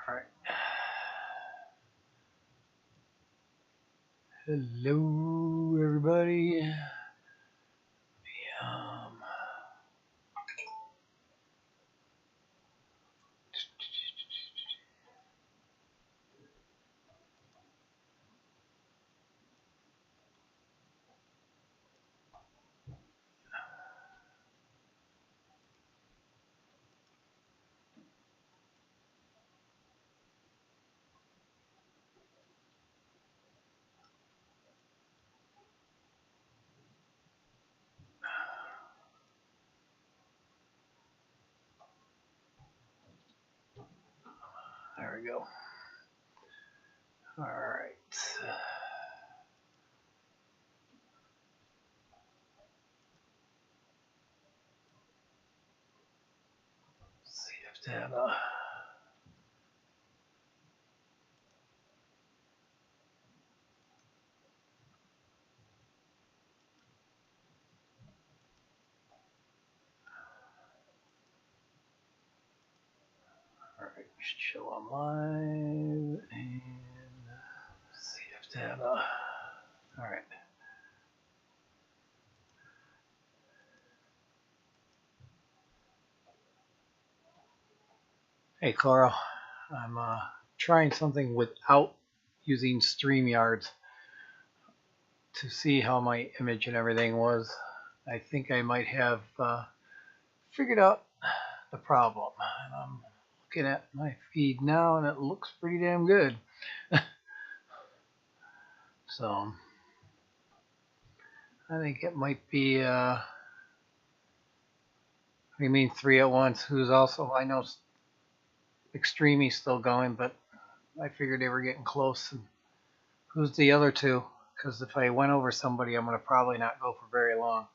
All right. Hello, everybody. Um, there we go. All right. Let's see if they have a. All right, show on live and see if they have a. All right. Hey, Carl. I'm trying something without using StreamYard to see how my image and everything was. I think I might have figured out the problem. And I'm looking at my feed now and it looks pretty damn good. So I think it might be what do you mean 3 at once? Who's also, I know Extreme's still going, but I figured they were getting close. And who's the other two? Because if I went over somebody, I'm going to probably not go for very long.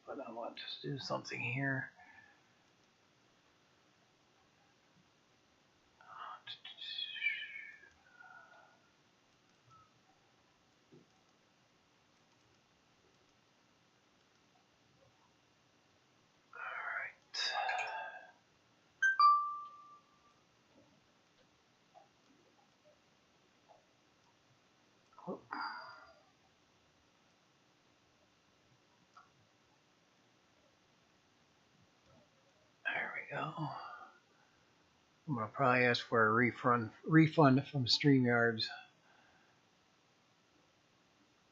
But I want to just do something here. All right. There we go. I'm going to probably ask for a refund from StreamYard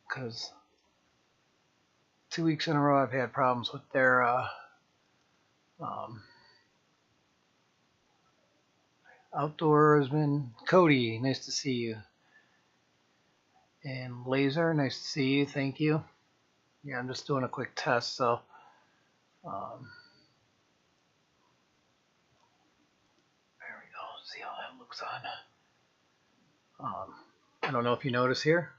because 2 weeks in a row I've had problems with their outdoorsman. Cody, nice to see you. And Laser, nice to see you. Thank you. Yeah, I'm just doing a quick test, so there we go. See how that looks on. I don't know if you notice here.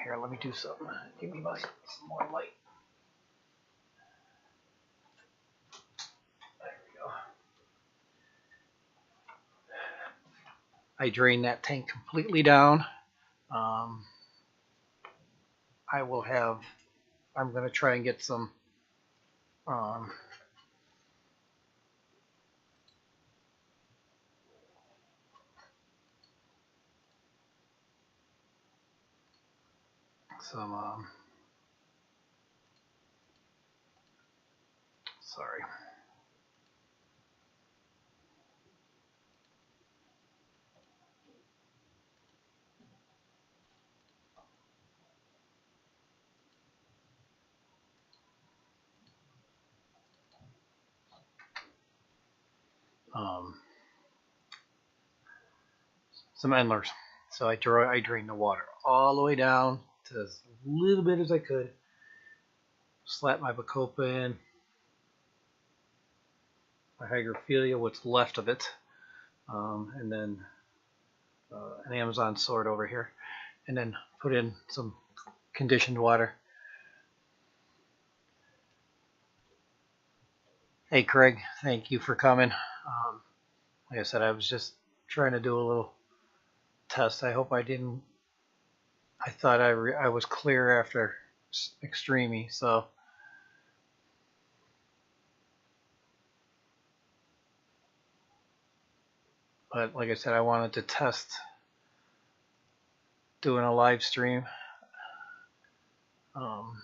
Here, let me do something. Give me some more light. There we go. I drained that tank completely down. I will have. I'm going to try and get some. Sorry. Some endlers. So I drained the water all the way down to as little bit as I could. Slap my Bacopa in, my Hygrophila, what's left of it, and then an Amazon sword over here, and then put in some conditioned water. Hey Craig, thank you for coming. Like I said, I was just trying to do a little test. I hope I didn't. I thought I was clear after Extreme, so But like I said, I wanted to test doing a live stream. Um,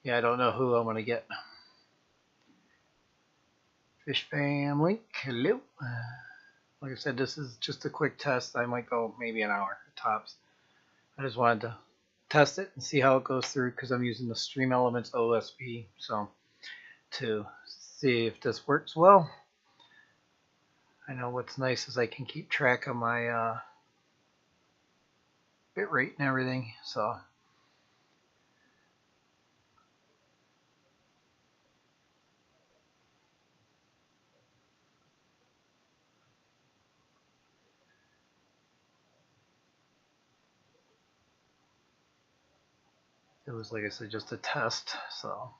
yeah, I don't know who I'm going to get. Fish family, hello. Like I said, this is just a quick test. I might go maybe an hour tops. I just wanted to test it and see how it goes through because I'm using the Stream Elements OSP, so to see if this works well. I know what's nice is I can keep track of my bitrate and everything, so it was, like I said, just a test. So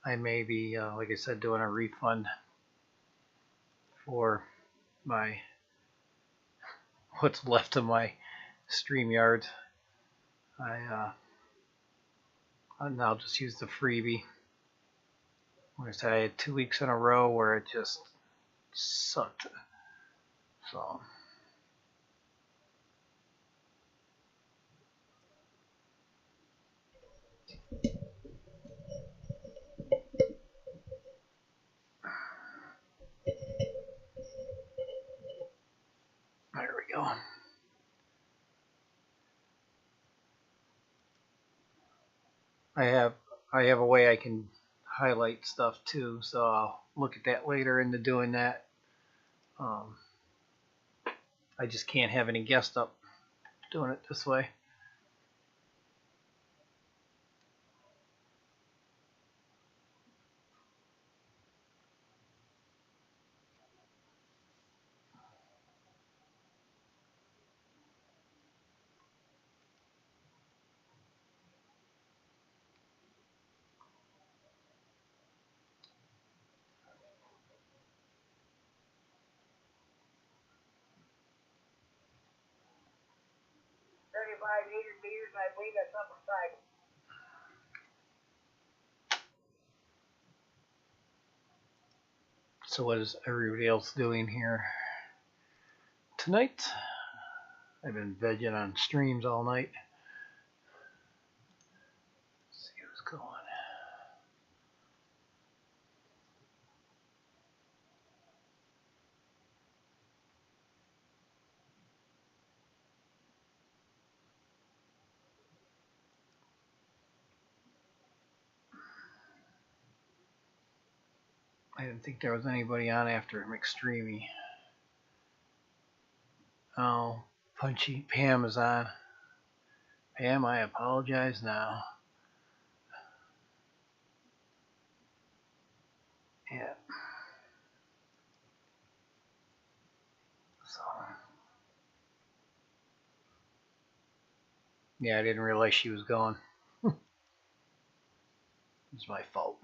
I may be, like I said, doing a refund for my what's left of my StreamYard. I'll now just use the freebie. Like I said, I had 2 weeks in a row where it just sucked. So there we go. I have a way I can highlight stuff too, so I'll look at that later into doing that. I just can't have any guest up doing it this way. Meters, and I believe that's upper side. So what is everybody else doing here tonight? I've been vegging on streams all night. Let's see who's going. I didn't think there was anybody on after McStreamy. Oh, Punchy Pam is on. Pam, I apologize now. Yeah. So, yeah, I didn't realize she was gone. It's my fault.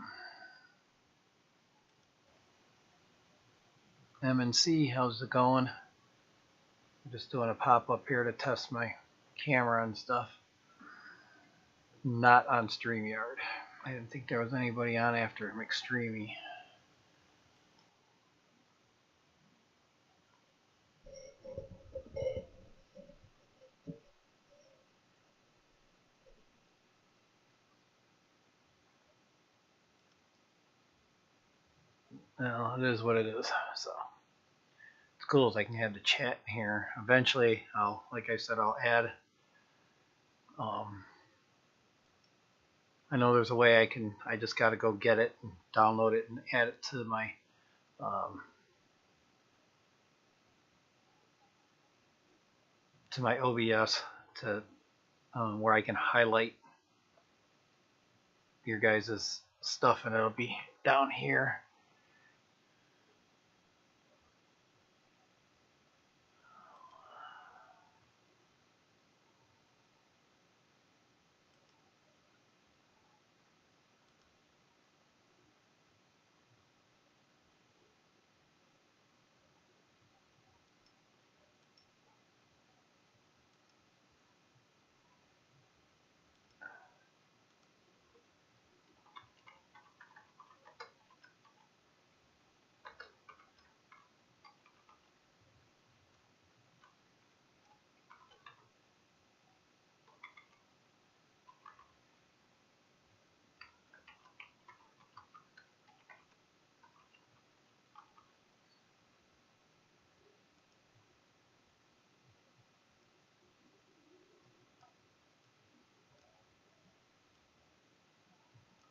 MNC, how's it going? I'm just doing a pop-up here to test my camera and stuff. Not on StreamYard. I didn't think there was anybody on after McStreamy. Well, it is what it is. So it's cool as I can have the chat here. Eventually, like I said, I'll add. I know there's a way I just got to go get it and download it and add it to my to my OBS to where I can highlight your guys' stuff, and it'll be down here.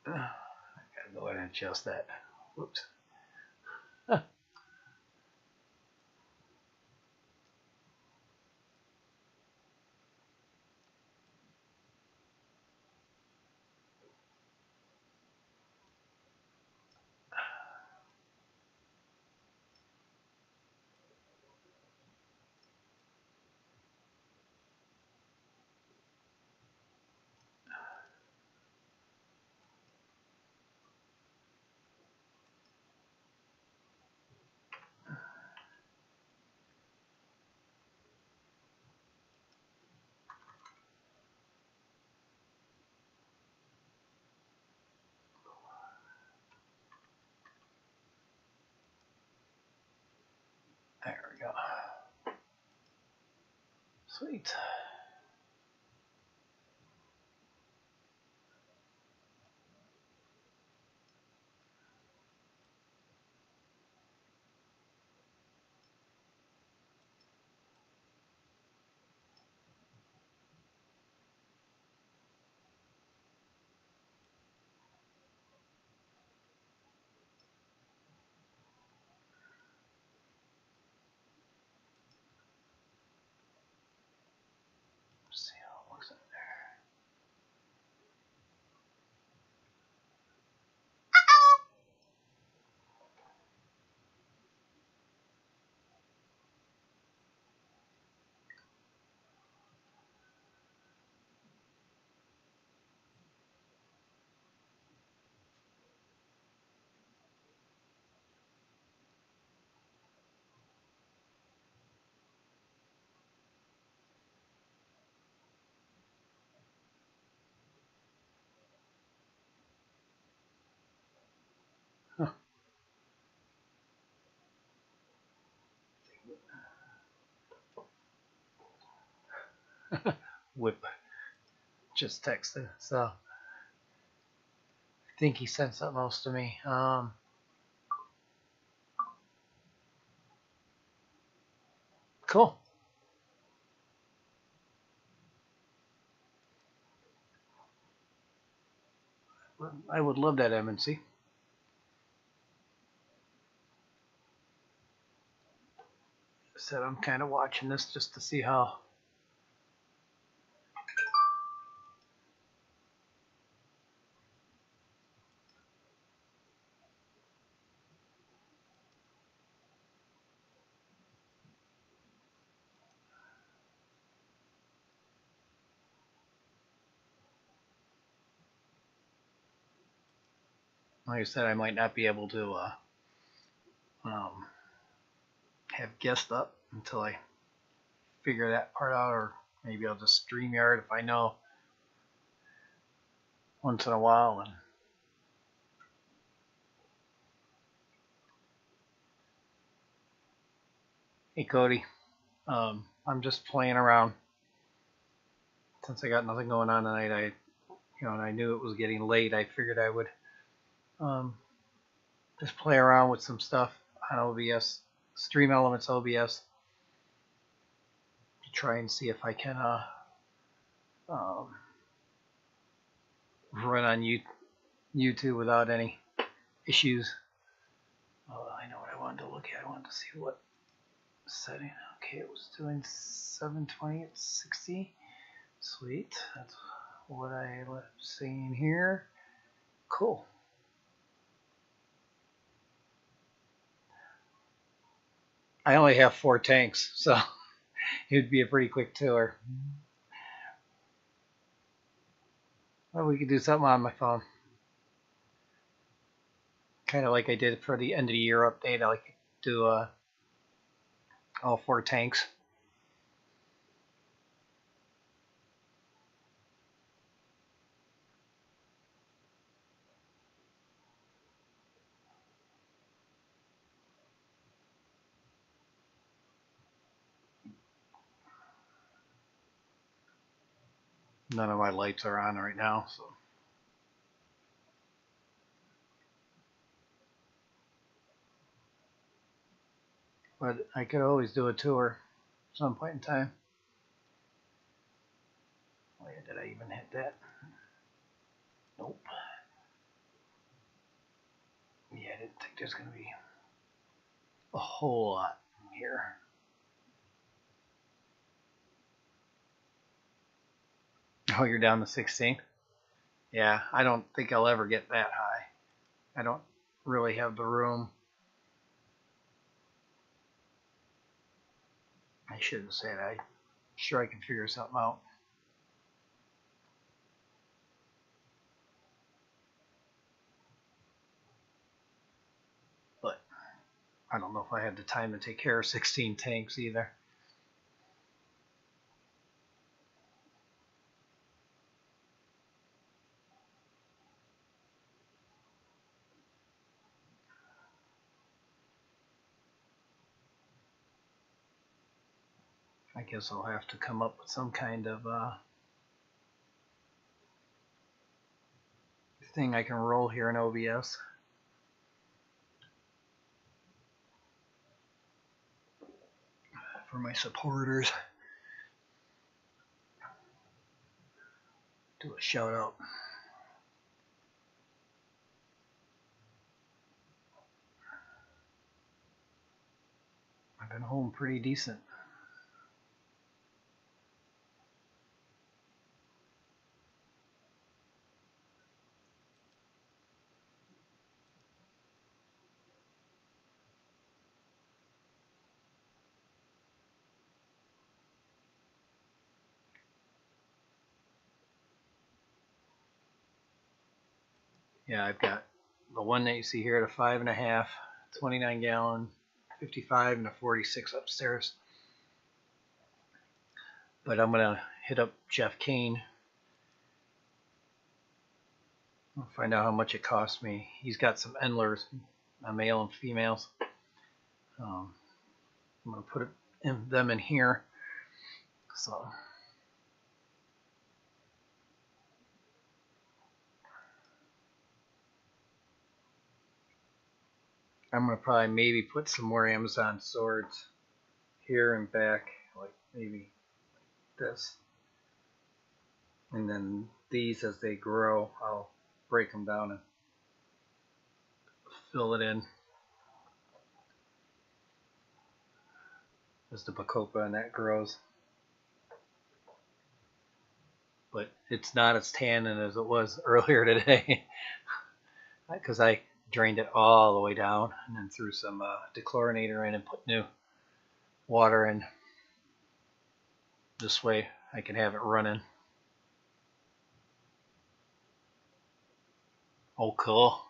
I gotta go ahead and adjust that. Whoops. There we go. Sweet. Let's see how it looks in there. Whip just texted, so I think he sent something else to me. Cool. I would love that, MNC. Said I'm kind of watching this just to see how. Like I said, I might not be able to have guests up until I figure that part out, or maybe I'll just StreamYard if I know once in a while. And hey, Cody, I'm just playing around since I got nothing going on tonight. And I knew it was getting late. I figured I would just play around with some stuff on OBS, Stream Elements OBS, to try and see if I can run on YouTube without any issues. I know what I wanted to look at. I wanted to see what setting. Okay, it was doing 720 at 60. Sweet. That's what I was seeing here. Cool. I only have 4 tanks, so it would be a pretty quick tour. Well, we could do something on my phone. Kind of like I did for the end of the year update. I like to do all 4 tanks. None of my lights are on right now, so. But I could always do a tour at some point in time. Oh yeah, did I even hit that? Nope. Yeah, I didn't think there's going to be a whole lot here. Oh, you're down to 16? Yeah, I don't think I'll ever get that high. I don't really have the room. I shouldn't say that. I'm sure I can figure something out. But I don't know if I have the time to take care of 16 tanks either. I guess I'll have to come up with some kind of thing I can roll here in OBS. For my supporters. Do a shout out. I've been home pretty decent. Yeah, I've got the one that you see here at a 5.5, 29 gallon, 55, and a 46 upstairs. But I'm gonna hit up Jeff Kane. I'll find out how much it cost me. He's got some Endlers, male and females. I'm gonna put them in here. So I'm gonna probably maybe put some more Amazon swords here and back, like maybe this. And then these, as they grow, I'll break them down and fill it in as the Bacopa and that grows. But it's not as tannin as it was earlier today because I drained it all the way down and then threw some dechlorinator in and put new water in. This way I can have it running. Oh, cool.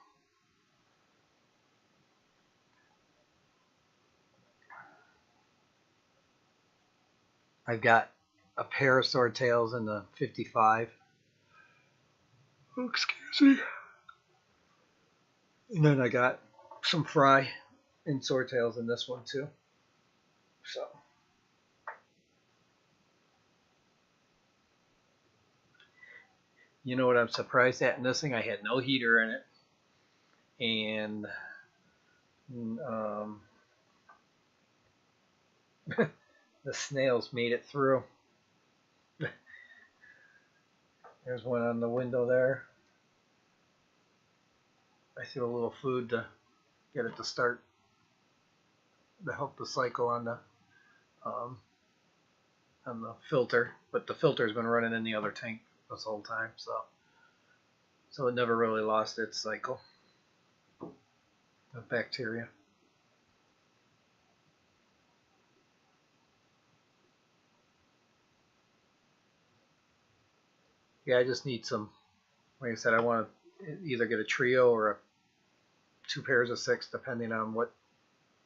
I've got a pair of swordtails in the 55. Oh, excuse me. And then I got some fry and swordtails in this one too. So you know what I'm surprised at in this thing? I had no heater in it, and the snails made it through. There's one on the window there. I threw a little food to get it to start to help the cycle on the um, on the filter, but the filter's been running in the other tank this whole time, so it never really lost its cycle of bacteria. Yeah, I just need some. Like I said, I want to either get a trio or 2 pairs of 6, depending on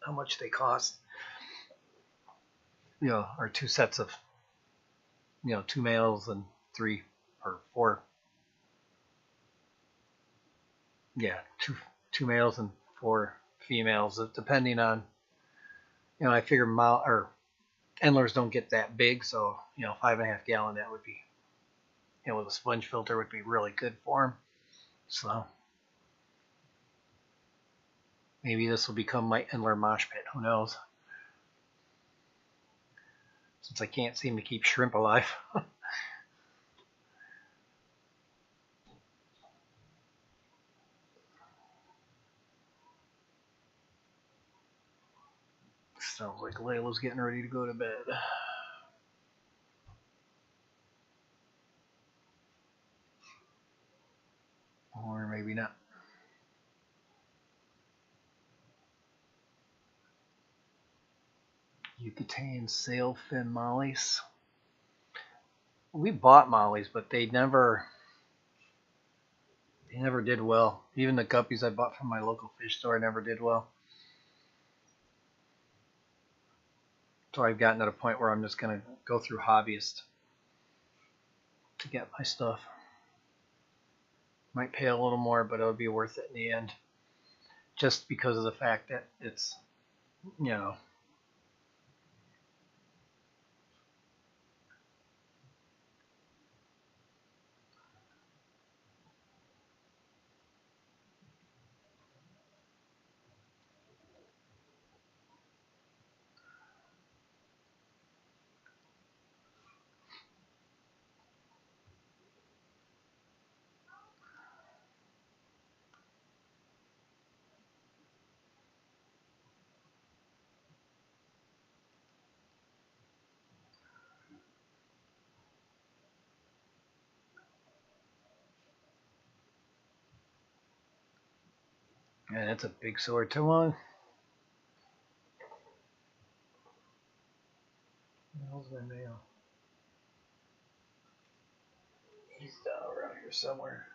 how much they cost. Or 2 sets of 2 males and 3 or 4. Yeah, two males and 4 females, depending on. I figure or Endlers don't get that big, so 5.5 gallon, that would be, with a sponge filter, would be really good for them. So maybe this will become my Endler mosh pit. Who knows? Since I can't seem to keep shrimp alive. Sounds like Layla's getting ready to go to bed. Or maybe not. Yucatan sailfin mollies. We bought mollies, but they never did well. Even the guppies I bought from my local fish store never did well. So I've gotten to the point where I'm just going to go through hobbyists to get my stuff. Might pay a little more, but it'll be worth it in the end. Just because of the fact that it's, and that's a big sword to on. Where's my mail? He's down around here somewhere.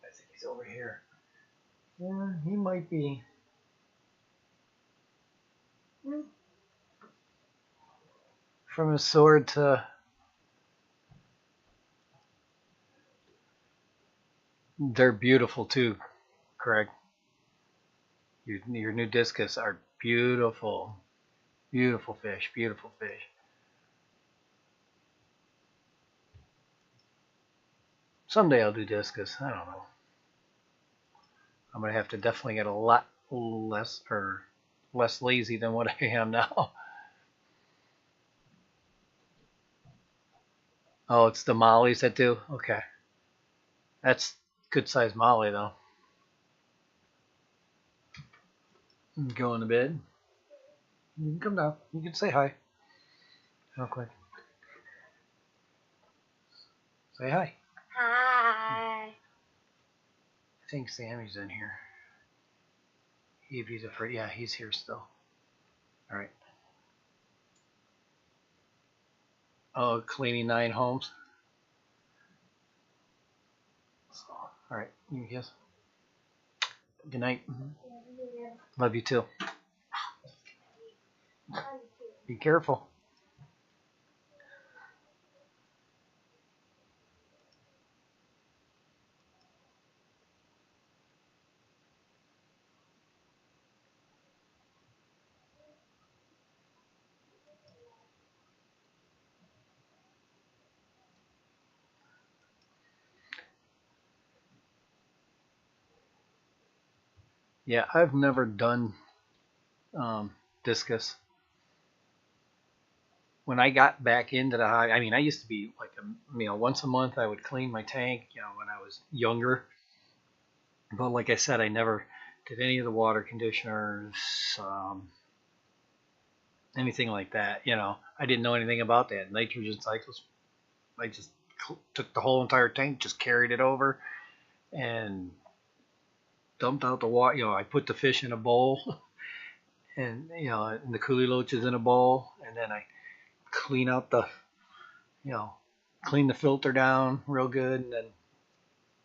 I think he's over here. Yeah, he might be. From his sword to they're beautiful too, Craig. Your new discus are beautiful. Beautiful fish, beautiful fish. Someday I'll do discus. I don't know. I'm gonna have to definitely get a lot less lazy than what I am now. Oh, it's the mollies that do? Okay. That's good size molly though. Going to bed. You can come down. You can say hi. Real quick. Say hi. Hi. I think Sammy's in here. If he's afraid, yeah, he's here still. All right. Oh, cleaning 9 homes. So, all right, you can kiss. Good night. Love you too. Be careful. Yeah, I've never done discus. When I got back into the hobby, I mean, I used to be like, once a month I would clean my tank, when I was younger. But like I said, I never did any of the water conditioners. anything like that. I didn't know anything about that. Nitrogen cycles, I just took the whole entire tank, just carried it over, and dumped out the water. I put the fish in a bowl, and the coolie loaches in a bowl, and then I clean out you know, clean the filter down real good, and then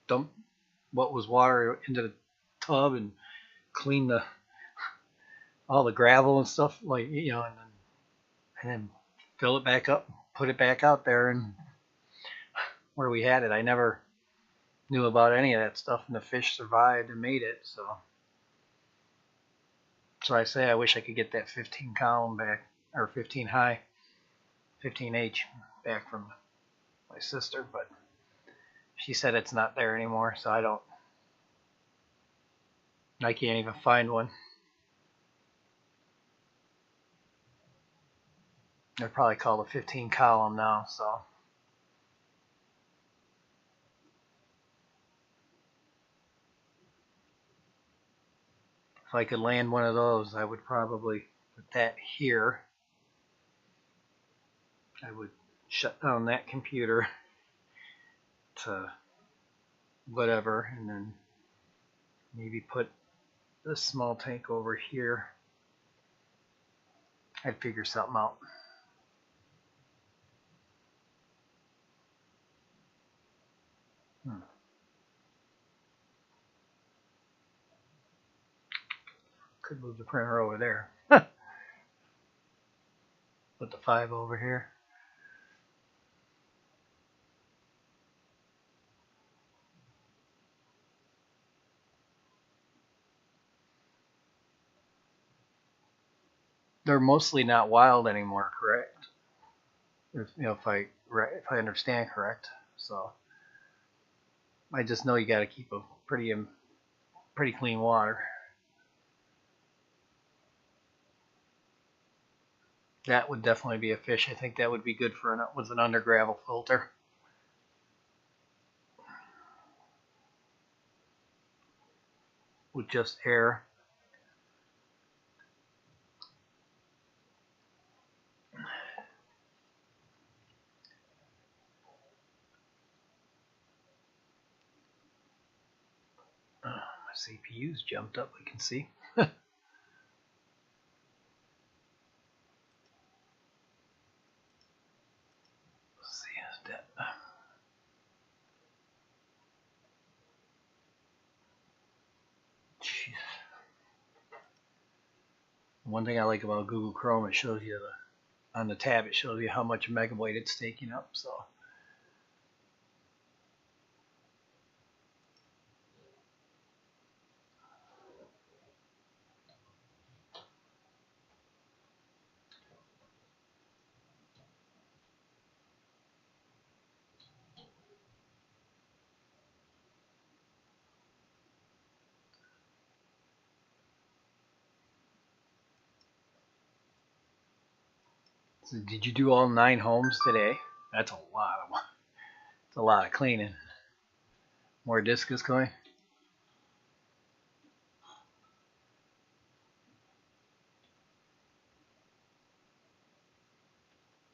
dump what was water into the tub and clean all the gravel and stuff, and then fill it back up, put it back out there, and where we had it, I never knew about any of that stuff, and the fish survived and made it. So I say I wish I could get that 15 column back, or 15 high, 15H back from my sister, but she said it's not there anymore, so I can't even find one. They're probably called a 15 column now, so. If I could land one of those, I would probably put that here. I would shut down that computer to whatever, and then maybe put this small tank over here. I'd figure something out. Could move the printer over there. Put the 5 over here. They're mostly not wild anymore, correct? If I understand correct. So I just know you got to keep a pretty clean water. That would definitely be a fish. I think that would be good with an under gravel filter. With just air. My CPU's jumped up, I can see. Let's see, that. Jeez. One thing I like about Google Chrome, it shows you on the tab, it shows you how much megabyte it's taking up. So. So did you do all 9 homes today? That's a lot of cleaning. More discus going.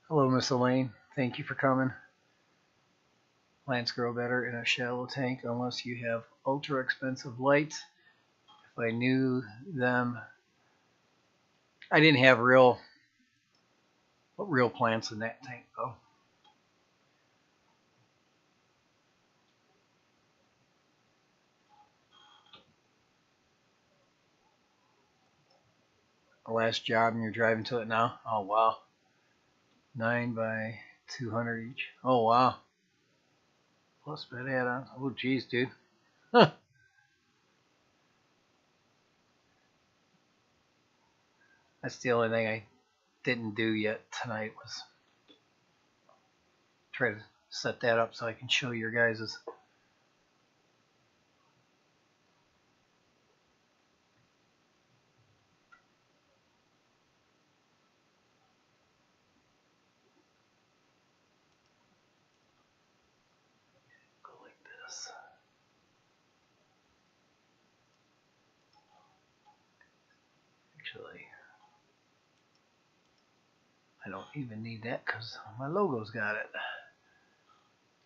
Hello, Miss Elaine. Thank you for coming. Plants grow better in a shallow tank unless you have ultra expensive lights. If I knew them, I didn't have real plants in that tank though. The last job and you're driving to it now? Oh wow. 9 by 200 each. Oh wow. Plus bed add-ons. Oh geez, dude. Huh. That's the only thing I didn't do yet tonight was try to set that up so I can show your guys's. Go like this. Actually, I don't even need that because my logo's got it.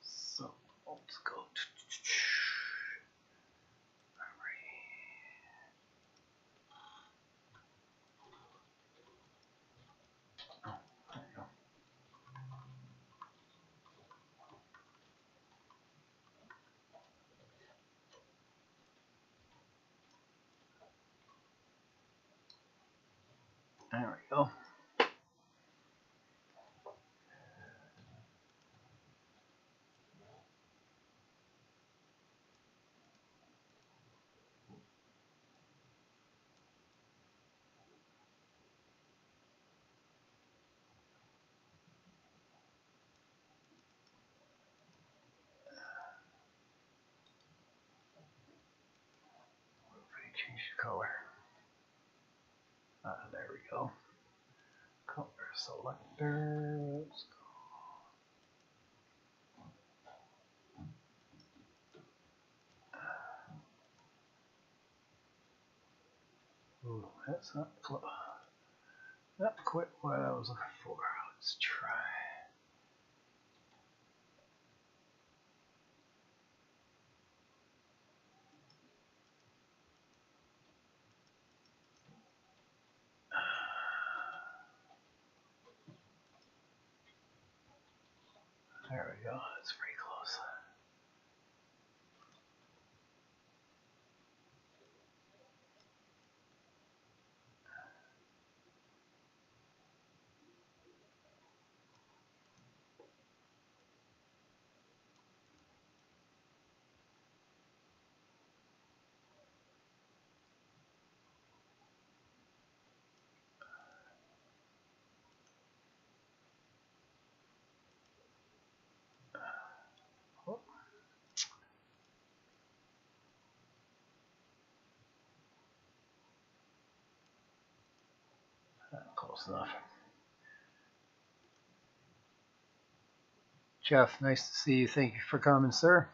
So let's go. Oh, there we go. There we go. Change the color. There we go. Color selector. Let's go. Ooh, that's not close. Not quite what I was looking for. Let's try. There we go. That's pretty close. Oh, close enough. Jeff, nice to see you. Thank you for coming, sir.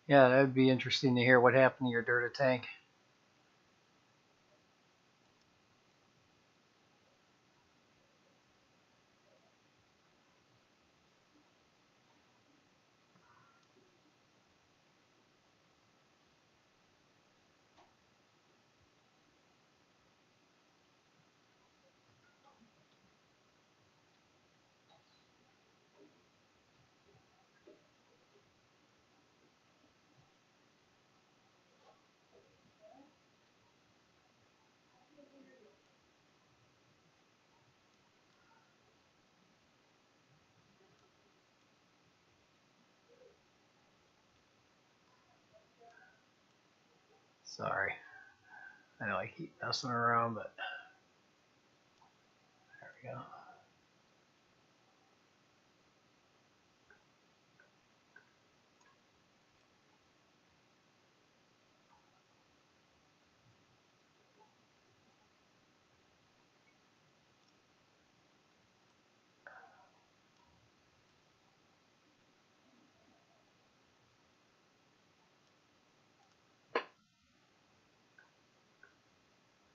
Yeah, that would be interesting to hear what happened to your Dirta tank. Sorry. I know I keep messing around, but there we go.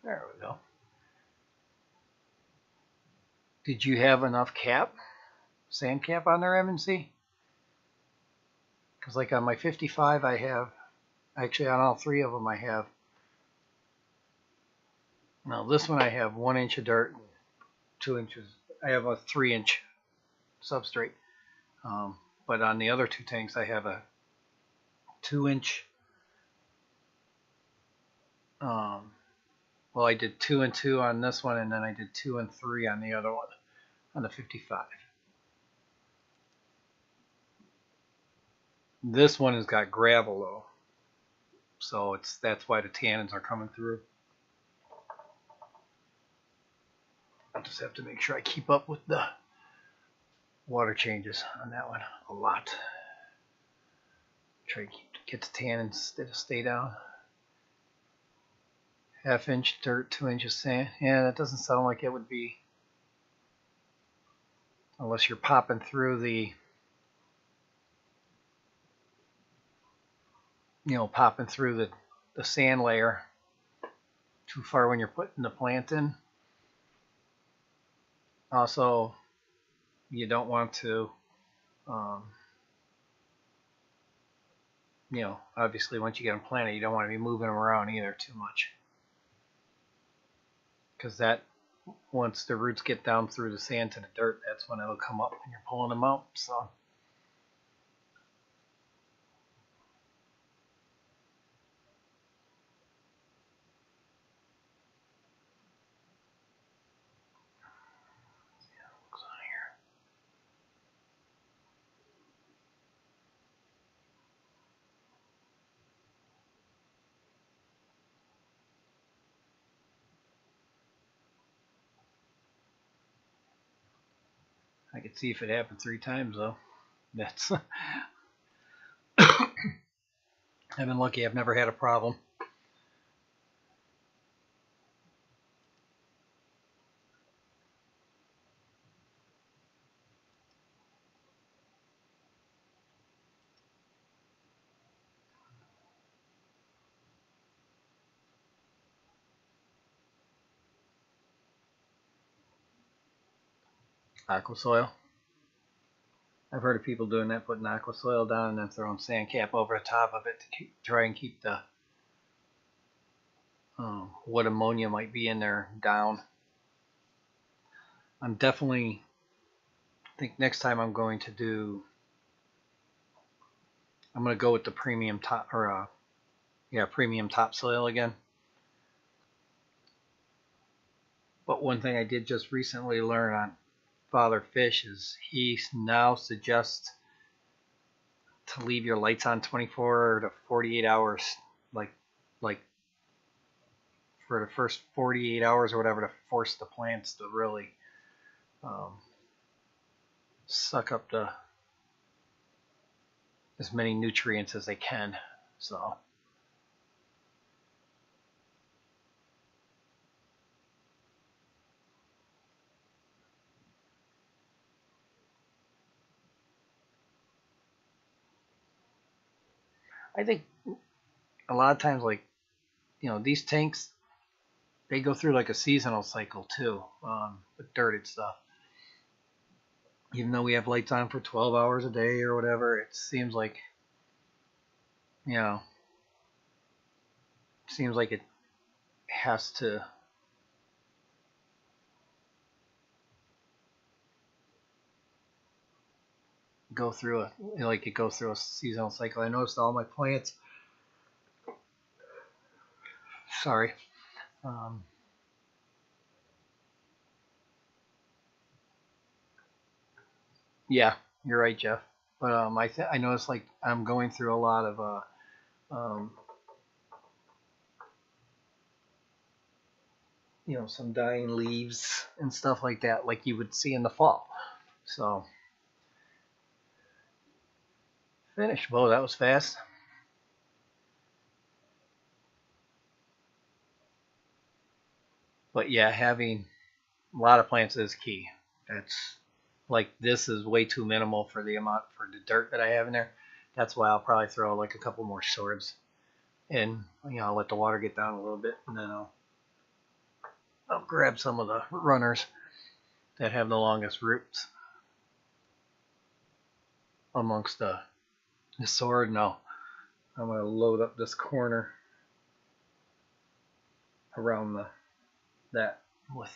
There we go. Did you have enough sand cap on there, MNC? Because like on my 55, I have, actually on all three of them I have. Now this one I have 1 inch of dirt, 2 inches. I have a 3-inch substrate. But on the other two tanks I have a 2-inch. Well, I did 2 and 2 on this one, and then I did 2 and 3 on the other one, on the 55. This one has got gravel though, so that's why the tannins are coming through. I just have to make sure I keep up with the water changes on that one a lot. Try to get the tannins to stay down. 1/2 inch dirt, 2 inches sand. Yeah, that doesn't sound like it would be unless you're popping through the, the sand layer too far when you're putting the plant in. Also, you don't want to, obviously once you get them planted, you don't want to be moving them around either too much. Because that, once the roots get down through the sand to the dirt, that's when it'll come up when you're pulling them out. So. I could see if it happened 3 times though. That's I've been lucky. I've never had a problem. Aqua soil. I've heard of people doing that, putting aqua soil down and then throwing sand cap over the top of it to try and keep the what ammonia might be in there down. I think next time I'm going to go with the premium premium topsoil again. But one thing I did just recently learn on Father Fish is he now suggests to leave your lights on 24 to 48 hours, like for the first 48 hours or whatever, to force the plants to really suck up as many nutrients as they can. So I think a lot of times, these tanks, they go through like a seasonal cycle too, with dirted stuff. Even though we have lights on for 12 hours a day or whatever, it seems like it has to go through it goes through a seasonal cycle. I noticed all my plants. Sorry. Yeah, you're right, Jeff. But I noticed like I'm going through a lot of some dying leaves and stuff like that, like you would see in the fall. So finished. Whoa, that was fast. But yeah, having a lot of plants is key. That's like, this is way too minimal for the dirt that I have in there. That's why I'll probably throw like a couple more swords in. I'll let the water get down a little bit, and then I'll grab some of the runners that have the longest roots amongst the sword. No, I'm going to load up this corner around that with.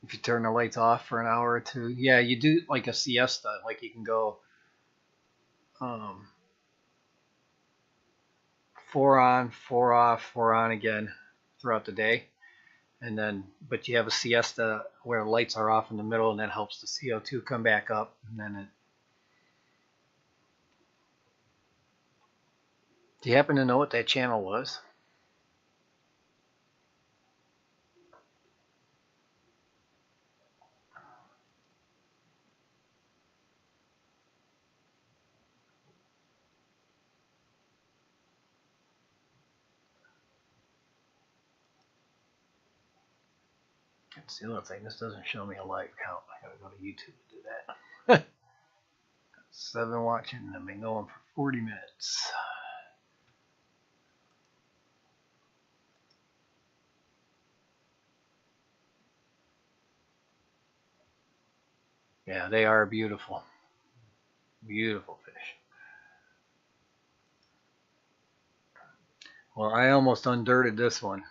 If you turn the lights off for an hour or two, yeah, you do like a siesta. Like you can go 4 on, 4 off, 4 on again throughout the day. And then, but you have a siesta where lights are off in the middle, and that helps the CO2 come back up. And then do you happen to know what that channel was? It's the other thing. This doesn't show me a live count. I gotta go to YouTube to do that. 7 watching, and I've been going for 40 minutes. Yeah, they are beautiful. Beautiful fish. Well, I almost undirted this one.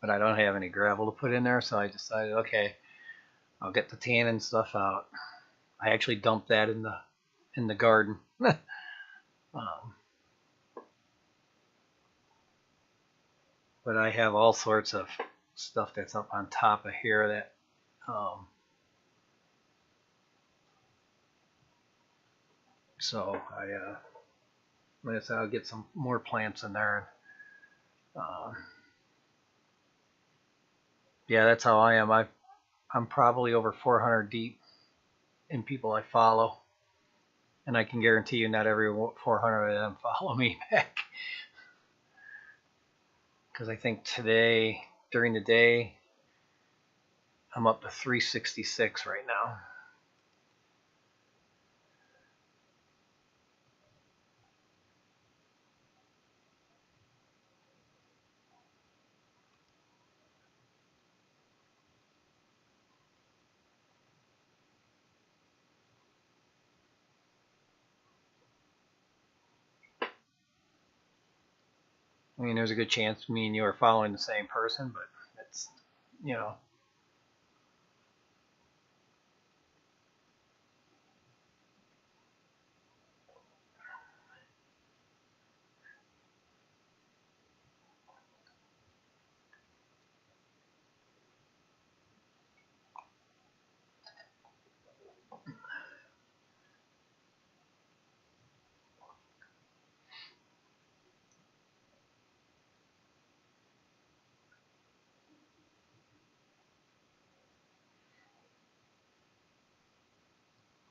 But I don't have any gravel to put in there, so I decided, okay, I'll get the tannin stuff out. I actually dumped that in the garden. But I have all sorts of stuff that's up on top of here that so I'll get some more plants in there. Yeah, that's how I am. I'm probably over 400 deep in people I follow, and I can guarantee you not every 400 of them follow me back. Because I think today, during the day, I'm up to 366 right now. I mean, there's a good chance me and you are following the same person, but it's, you know.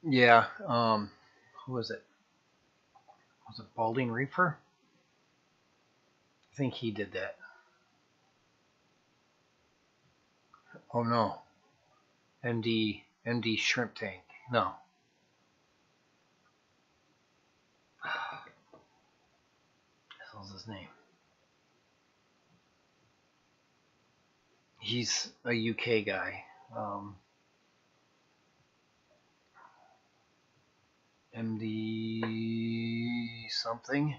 Yeah, who was it? Was it Balding Reefer? I think he did that. Oh no. MD Shrimp Tank. No. What was his name? He's a UK guy. MD something.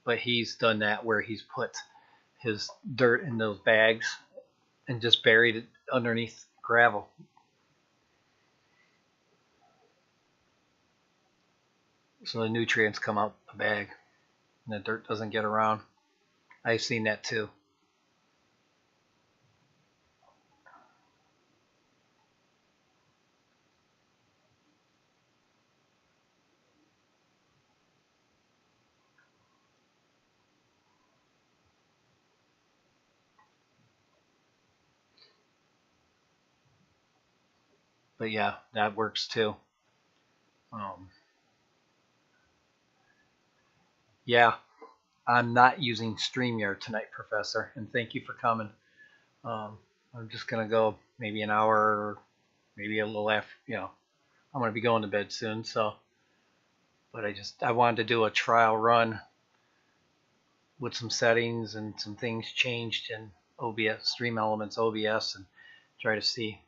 But he's done that where he's put his dirt in those bags and just buried it underneath gravel. So the nutrients come out the bag and the dirt doesn't get around. I've seen that too. But yeah, that works too. Yeah, I'm not using StreamYard tonight, Professor, and thank you for coming. I'm just gonna go maybe an hour, or maybe a little after. I'm gonna be going to bed soon. So, but I wanted to do a trial run with some settings and some things changed in OBS, Stream Elements OBS, and try to see.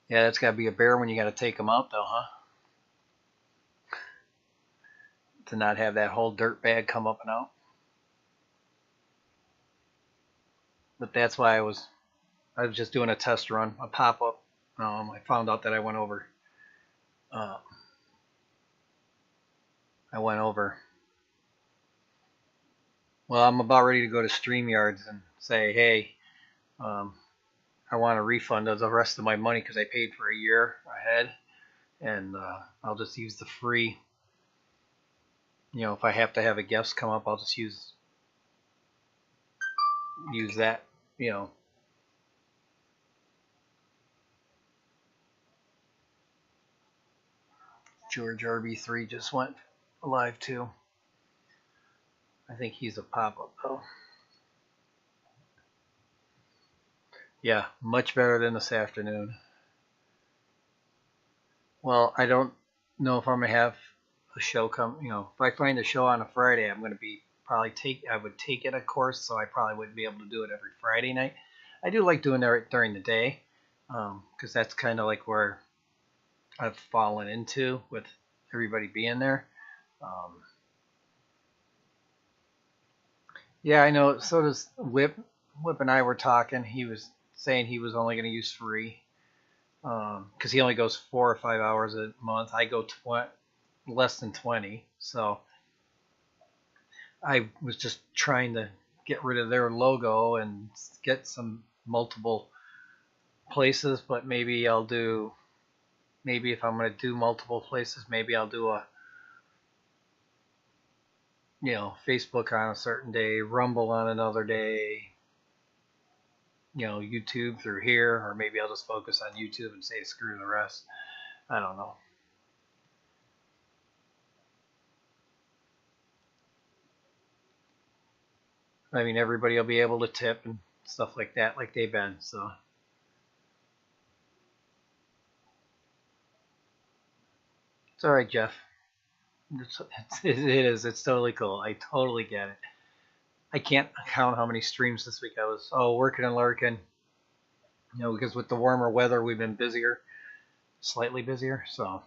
Yeah, that's gotta be a bear when you gotta take them out, though, huh? To not have that whole dirt bag come up and out. But that's why I was just doing a test run, a pop up. I found out that I went over. Well, I'm about ready to go to StreamYards and say, hey, I want a refund of the rest of my money because I paid for a year ahead, and I'll just use the free You know, if I have to have a guest come up, I'll just use that, you know. George RB3 just went live too. I think he's a pop-up though. Yeah, much better than this afternoon. Well, I don't know if I'm gonna have a show come. You know, if I find a show on a Friday, I'm gonna be probably I would take it, of course, so I probably wouldn't be able to do it every Friday night. I do like doing it during the day, because that's kind of like where I've fallen into with everybody being there. Um, yeah, I know. So does Whip. Whip and I were talking. He was saying he was only going to use free, because he only goes 4 or 5 hours a month. I go less than 20. So I was just trying to get rid of their logo and get some multiple places, but maybe if I'm going to do multiple places, maybe I'll do a, you know, Facebook on a certain day, Rumble on another day, you know, YouTube through here, or maybe I'll just focus on YouTube and say screw the rest. I don't know. I mean, everybody will be able to tip and stuff like that, like they've been. So it's all right, Jeff. It is. It's totally cool. I totally get it. I can't count how many streams this week I was working and lurking. You know, because with the warmer weather, we've been busier, slightly busier. So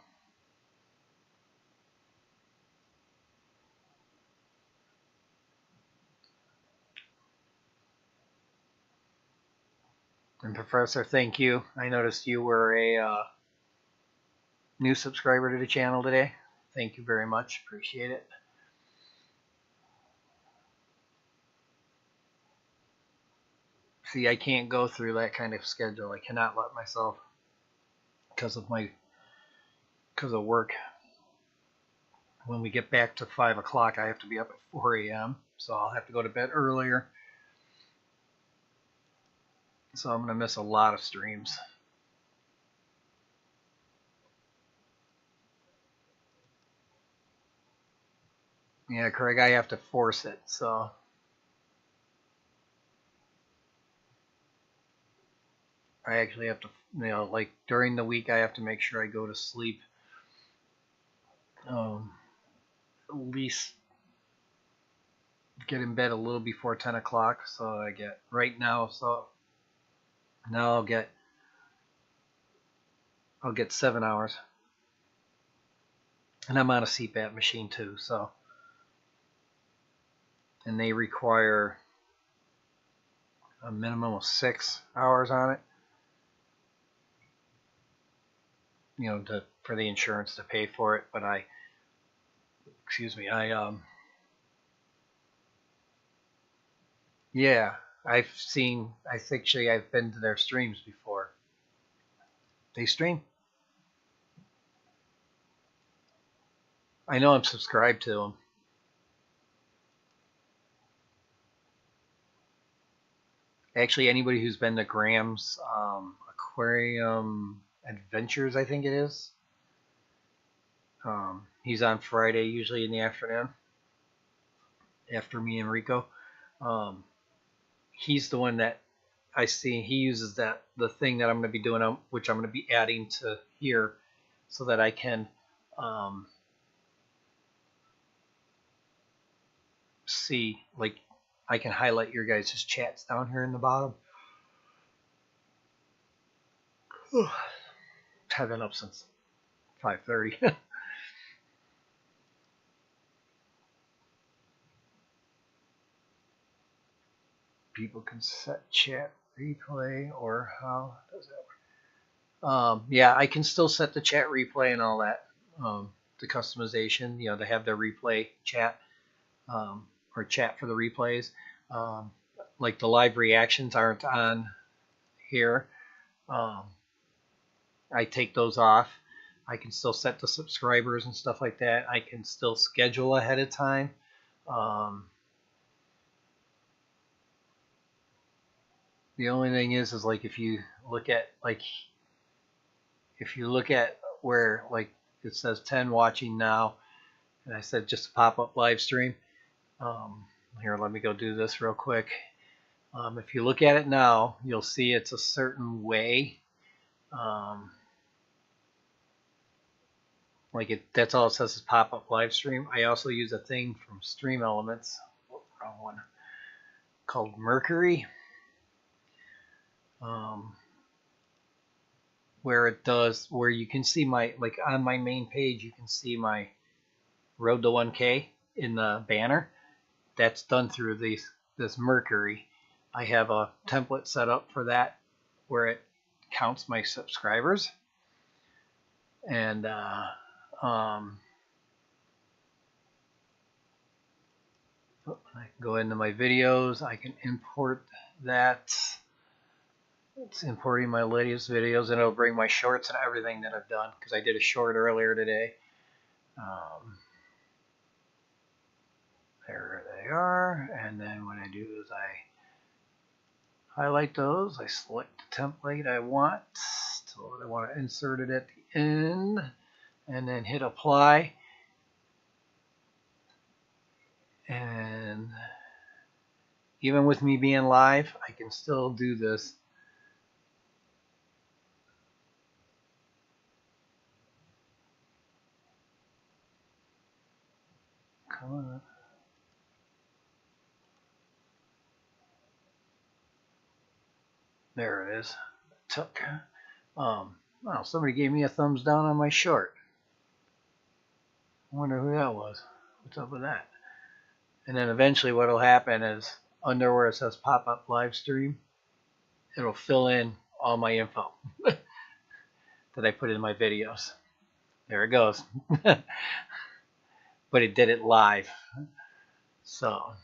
and Professor, thank you. I noticed you were a new subscriber to the channel today. Thank you very much. Appreciate it. See, I can't go through that kind of schedule. I cannot let myself, because of work. When we get back to 5 o'clock, I have to be up at 4 a.m. So I'll have to go to bed earlier. So I'm gonna miss a lot of streams. Yeah, Craig, I have to force it. So I actually have to, you know, like during the week, I have to make sure I go to sleep at least get in bed a little before 10 o'clock. So I get right now. So now I'll get 7 hours, and I'm on a CPAP machine too. So, and they require a minimum of 6 hours on it. You know, for the insurance to pay for it. But yeah, I've been to their streams before. They stream. I know I'm subscribed to them. Actually, anybody who's been to Graham's Aquarium Adventures, I think it is. He's on Friday, usually in the afternoon, after me and Rico. He's the one that I see. He uses the thing that I'm going to be doing, which I'm going to be adding to here, so that I can see, like, I can highlight your guys' chats down here in the bottom. I've been up since 5:30. People can set chat replay, or how does that work? Yeah, I can still set the chat replay and all that. The customization, you know, to have the replay chat, or chat for the replays. Like the live reactions aren't on here. I take those off. I can still set the subscribers and stuff like that. I can still schedule ahead of time. The only thing is like if you look at where like it says 10 watching now, and I said just a pop-up live stream. Here, let me go do this real quick. If you look at it now, you'll see it's a certain way. That's all it says is pop-up live stream. I also use a thing from Stream Elements, wrong one, called Mercury, where you can see on my main page, you can see my Road to 1K in the banner. That's done through this Mercury. I have a template set up for that where it counts my subscribers, and I can go into my videos. I can import that. It's importing my latest videos, and it'll bring my shorts and everything that I've done, because I did a short earlier today. There they are, and then what I do is I highlight those. I select the template I want, so I want to insert it at the end, and then hit apply. And even with me being live, I can still do this. Come on. There it is. Took. Wow, somebody gave me a thumbs down on my short. I wonder who that was. What's up with that? And then eventually what will happen is under where it says pop-up live stream, it'll fill in all my info that I put in my videos. There it goes. But it did it live. So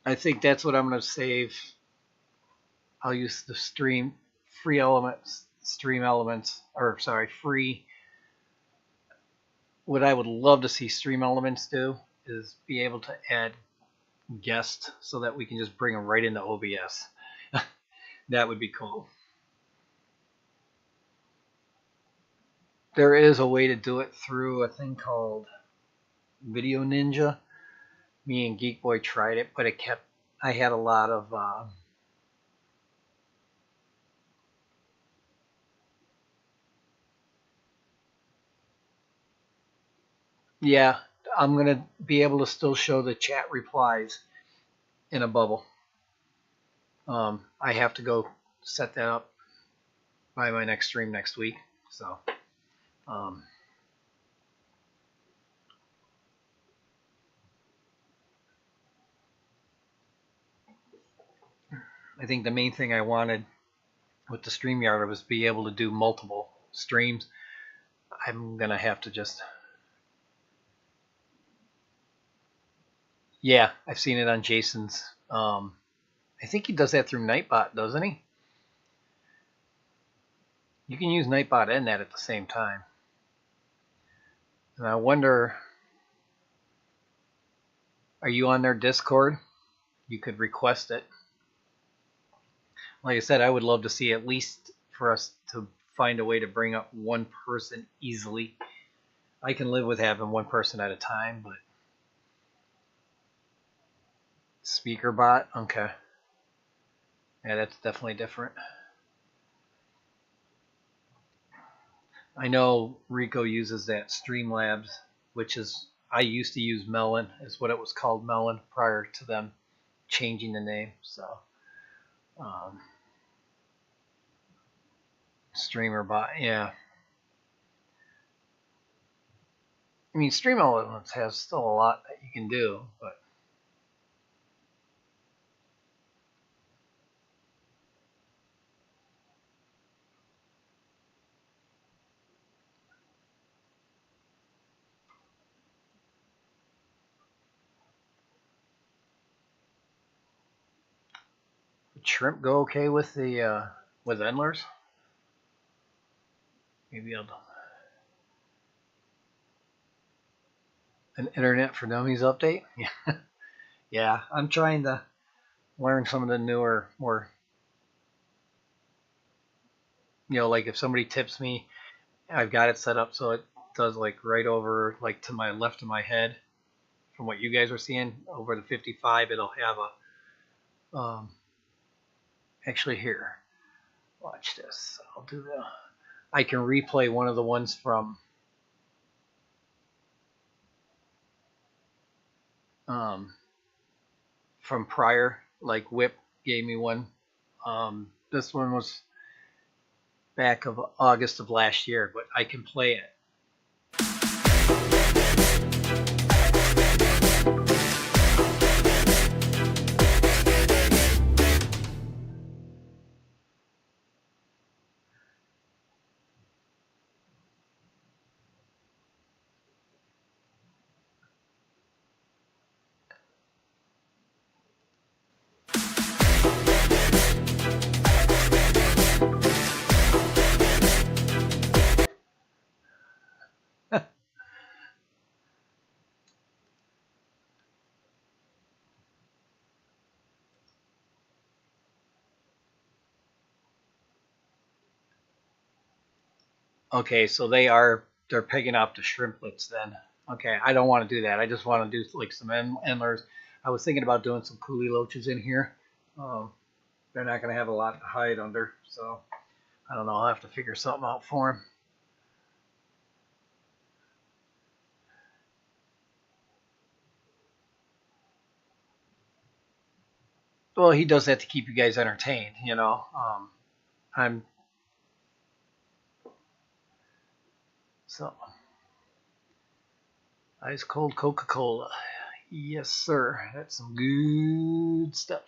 I think that's what I'm going to save. I'll use the free What I would love to see Stream Elements do is be able to add guests so that we can just bring them right into OBS. That would be cool. There is a way to do it through a thing called Video Ninja. Me and Geek Boy tried it, but I had a lot of yeah, I'm going to be able to still show the chat replies in a bubble. I have to go set that up by my next stream next week. So I think the main thing I wanted with the StreamYard was be able to do multiple streams. I'm going to have to just... Yeah, I've seen it on Jason's. I think he does that through Nightbot, doesn't he? You can use Nightbot and that at the same time. And I wonder, are you on their Discord? You could request it. Like I said, I would love to see at least for us to find a way to bring up one person easily. I can live with having one person at a time, but speaker bot, okay. Yeah, that's definitely different. I know Rico uses that Streamlabs, which is, I used to use Melon, is what it was called, Melon, prior to them changing the name. So Streamer bot, yeah. I mean, Stream Elements has still a lot that you can do, but shrimp go okay with the with Endlers? Maybe I'll an Internet for Dummies update. Yeah, yeah. I'm trying to learn some of the newer, more like if somebody tips me, I've got it set up so it does like right over like to my left of my head. From what you guys are seeing over the 55, it'll have a actually here. Watch this. I'll do the. I can replay one of the ones from prior. Like Whip gave me one. This one was back of August of last year, but I can play it. Okay, so they're picking up the shrimplets then. Okay, I don't want to do that. I just want to do like some endlers. I was thinking about doing some coolie loaches in here. Um, they're not going to have a lot to hide under, so I don't know. I'll have to figure something out for them. Well, he does that to keep you guys entertained. I'm so ice cold Coca-Cola. Yes, sir. That's some good stuff.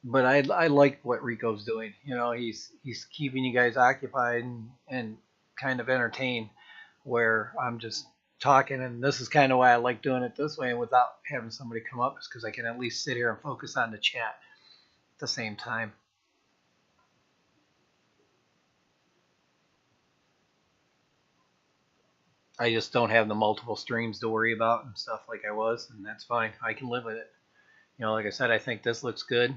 But I like what Rico's doing. He's keeping you guys occupied and kind of entertained. Where I'm just talking, and this is kind of why I like doing it this way, and without having somebody come up, is because I can at least sit here and focus on the chat at the same time. I just don't have the multiple streams to worry about and stuff like I was, and that's fine. I can live with it. Like I said, I think this looks good.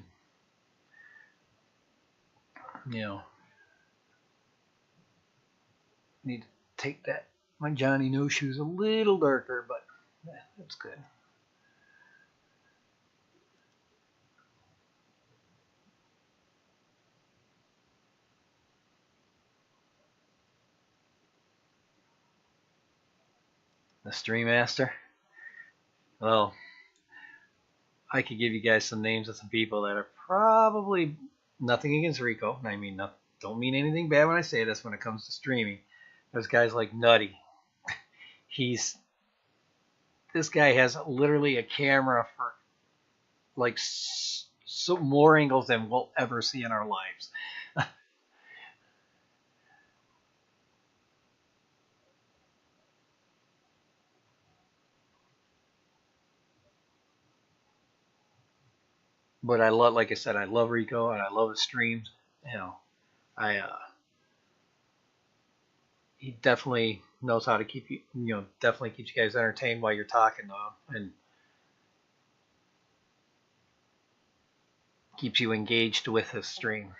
Need to take my Johnny No Shoes a little darker, but that's good. The Stream Master. Well, I could give you guys some names of some people that are probably nothing against Rico. I mean, don't mean anything bad when I say this when it comes to streaming. There's guys like Nutty. This guy has literally a camera for like more angles than we'll ever see in our lives. But like I said, I love Rico and I love his streams. I he definitely knows how to keep definitely keeps you guys entertained while you're talking to him and keeps you engaged with his stream.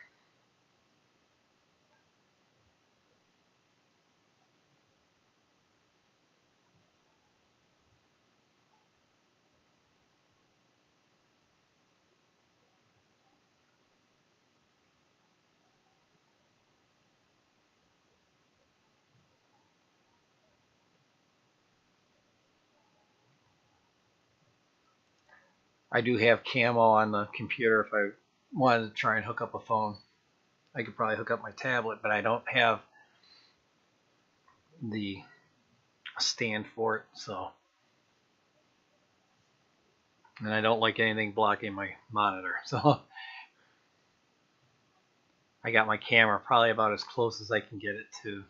I do have camo on the computer if I wanted to try and hook up a phone. I could probably hook up my tablet, but I don't have the stand for it, so. And I don't like anything blocking my monitor, so I got my camera probably about as close as I can get it to.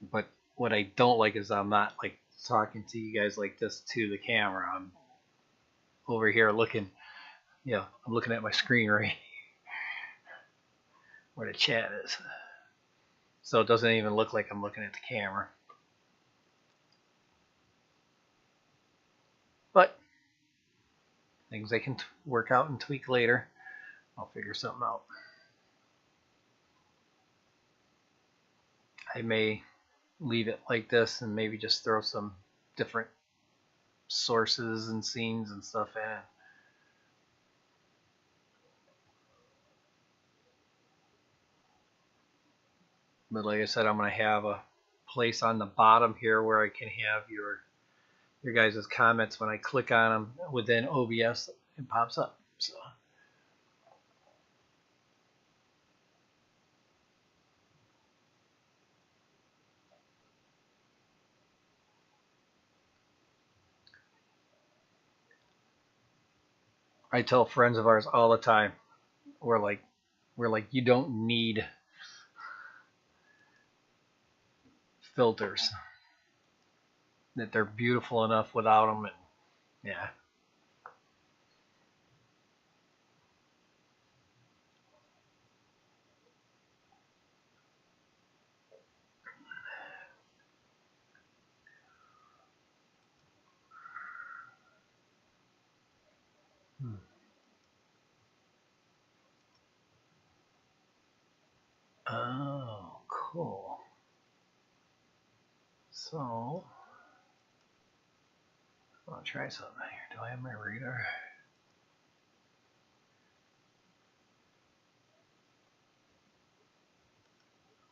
But what I don't like is I'm not like talking to you guys like this to the camera. I'm over here looking, I'm looking at my screen right where the chat is. So it doesn't even look like I'm looking at the camera. But things I can work out and tweak later. I'll figure something out. I may leave it like this and maybe just throw some different sources and scenes and stuff in it. But like I said, I'm going to have a place on the bottom here where I can have your guys' comments. When I click on them within OBS, it pops up. So I tell friends of ours all the time, we're like you don't need filters. That they're beautiful enough without them, and yeah. Oh, cool. So I'll try something here. Do I have my radar?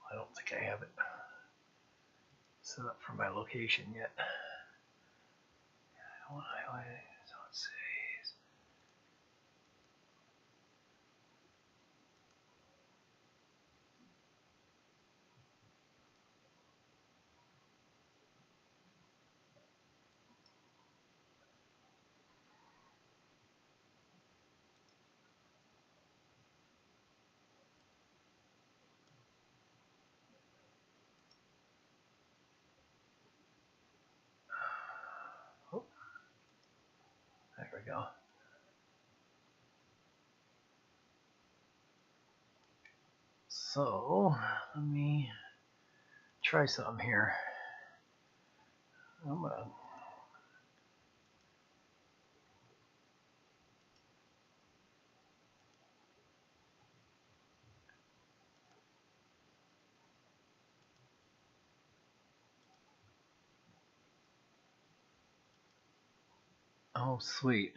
I don't think I have it set up for my location yet. I don't want to highlight it so it says. Oh, there we go. So let me try something here. I'm gonna. Oh, sweet.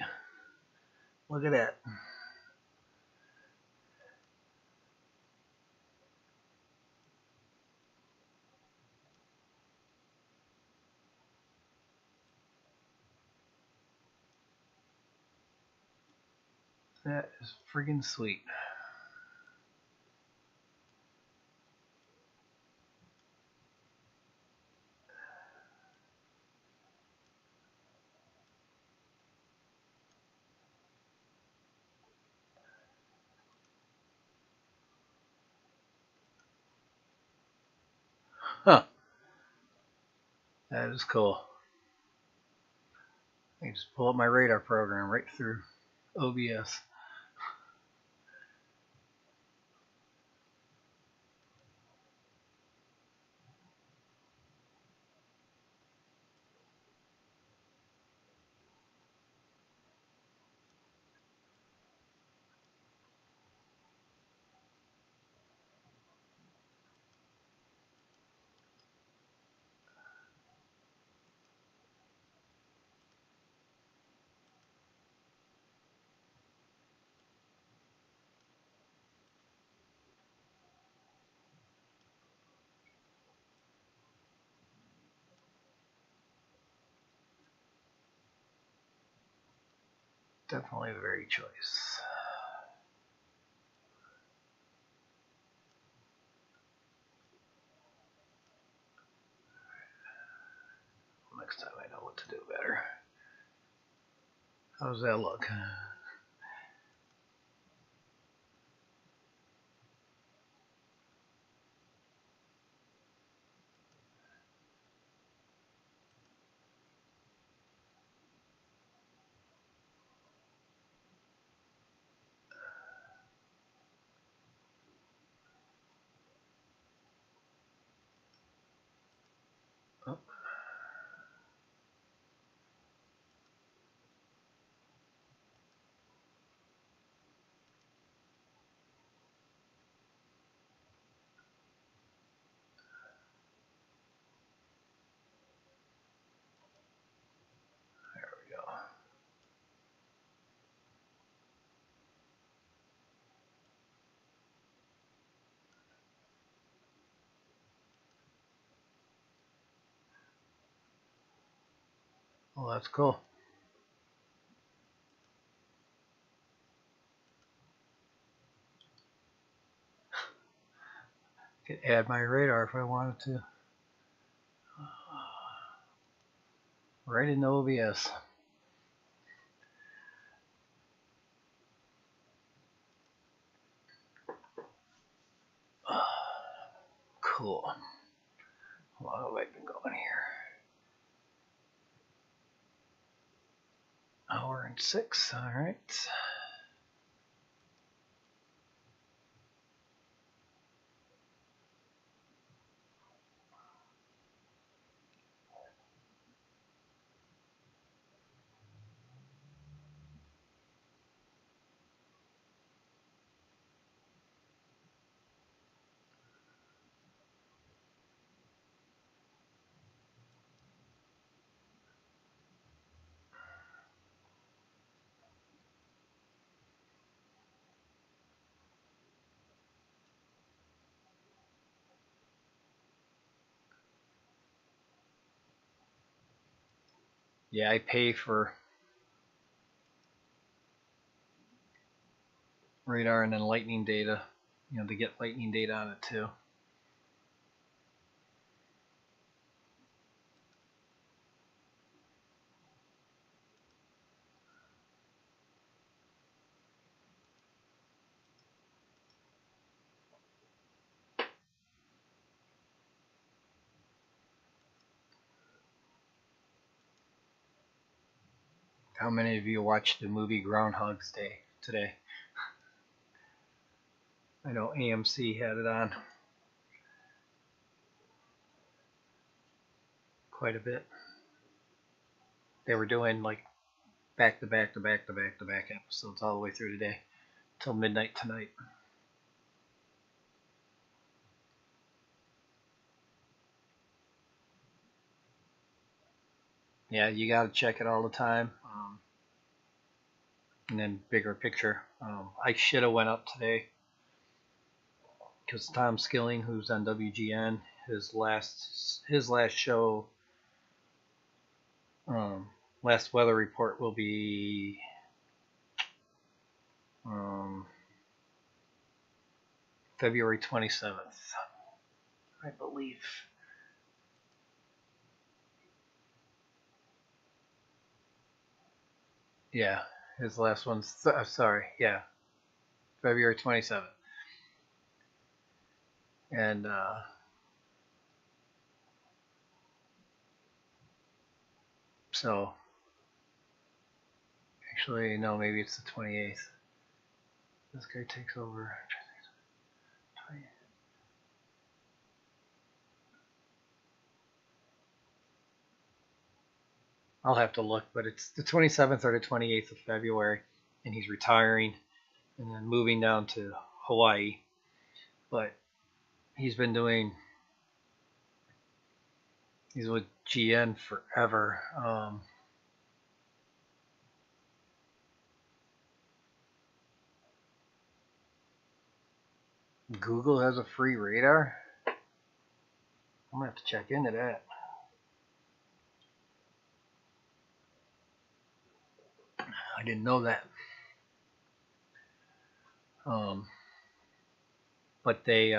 Look at that. That is friggin' sweet. Huh. That is cool. I can just pull up my radar program right through OBS. Definitely a very choice. Next time I know what to do better. How does that look? Oh, there we go. Well, that's cool. Could add my radar if I wanted to. Right in OBS. Cool. How long have I been going here? Hour and 6. All right. Yeah, I pay for radar and then lightning data, to get lightning data on it too. How many of you watched the movie Groundhog's Day today? I know AMC had it on quite a bit. They were doing like back to back to back to back to back episodes all the way through today till midnight tonight. Yeah, you got to check it all the time. And then bigger picture. I should have went up today because Tom Skilling, who's on WGN, his last show, last weather report will be February 27th, I believe. Yeah, his last one's sorry, yeah, February 27th, and so actually no, maybe it's the 28th. This guy takes over. I'll have to look, but it's the 27th or the 28th of February, and he's retiring and then moving down to Hawaii. But he's been doing, he's with GN forever. Google has a free radar. I'm gonna have to check into that. I didn't know that. But they,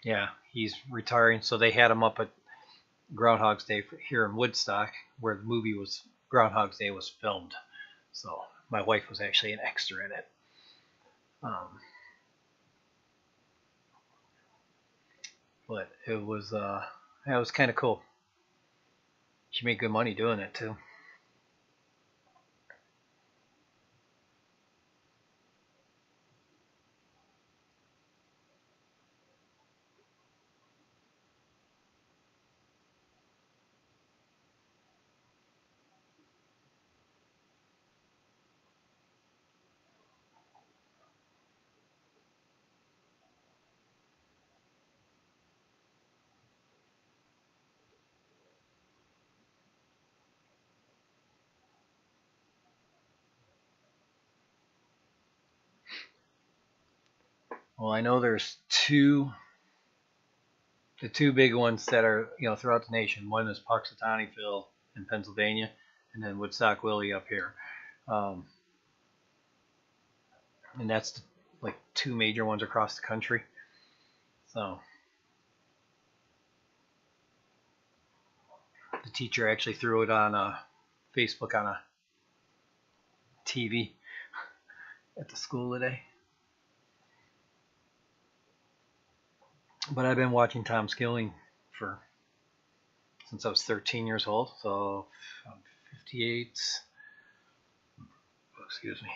yeah, he's retiring. So they had him up at Groundhog's Day here in Woodstock, where the movie was Groundhog's Day was filmed. So my wife was actually an extra in it. But it was kind of cool. She made good money doing it too. Well, I know there's the two big ones that are throughout the nation. One is Punxsutawneyville in Pennsylvania, and then Woodstock Willie up here, and that's like two major ones across the country. So the teacher actually threw it on Facebook on a TV at the school today. But I've been watching Tom Skilling since I was 13 years old, so I'm 58. Excuse me.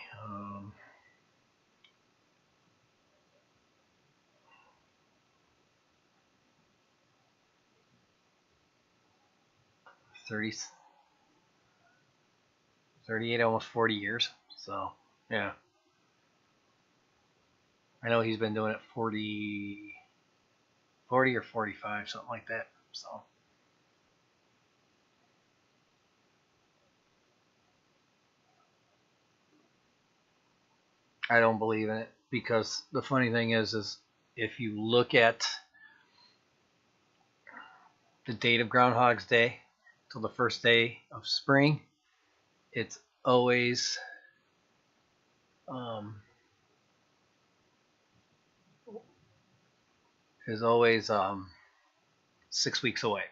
30, 38, almost 40 years. So yeah, I know he's been doing it 40 or 45, something like that. So I don't believe in it, because the funny thing is if you look at the date of Groundhog's Day till the first day of spring, it's always um, 6 weeks away.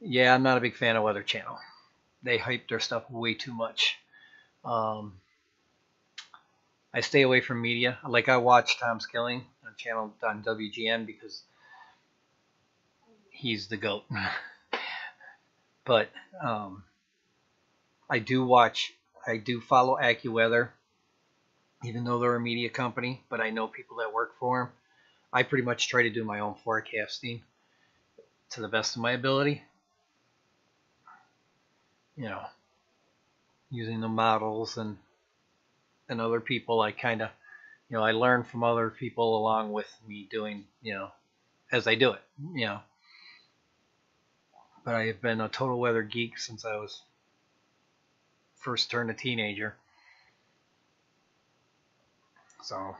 Yeah, I'm not a big fan of Weather Channel. They hype their stuff way too much. I stay away from media. Like, I watch Tom Skilling on WGN because he's the GOAT. But I do follow AccuWeather, even though they're a media company, but I know people that work for them. I pretty much try to do my own forecasting to the best of my ability. Using the models and other people, I kind of, I learn from other people along with me doing, as I do it, But I have been a total weather geek since I was first turned a teenager. So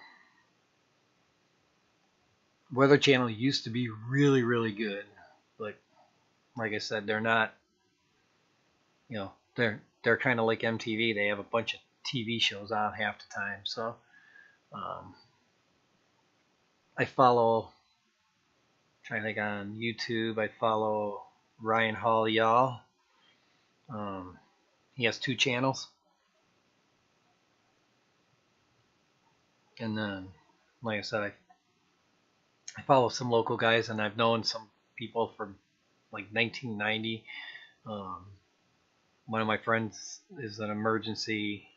Weather Channel used to be really, really good, but like I said, they're not. They're kind of like MTV. They have a bunch of TV shows on half the time. So I follow. Trying to think, on YouTube, I follow Ryan Hall Y'all. He has 2 channels, and then, like I said, I follow some local guys, and I've known some people from like 1990. One of my friends is an emergency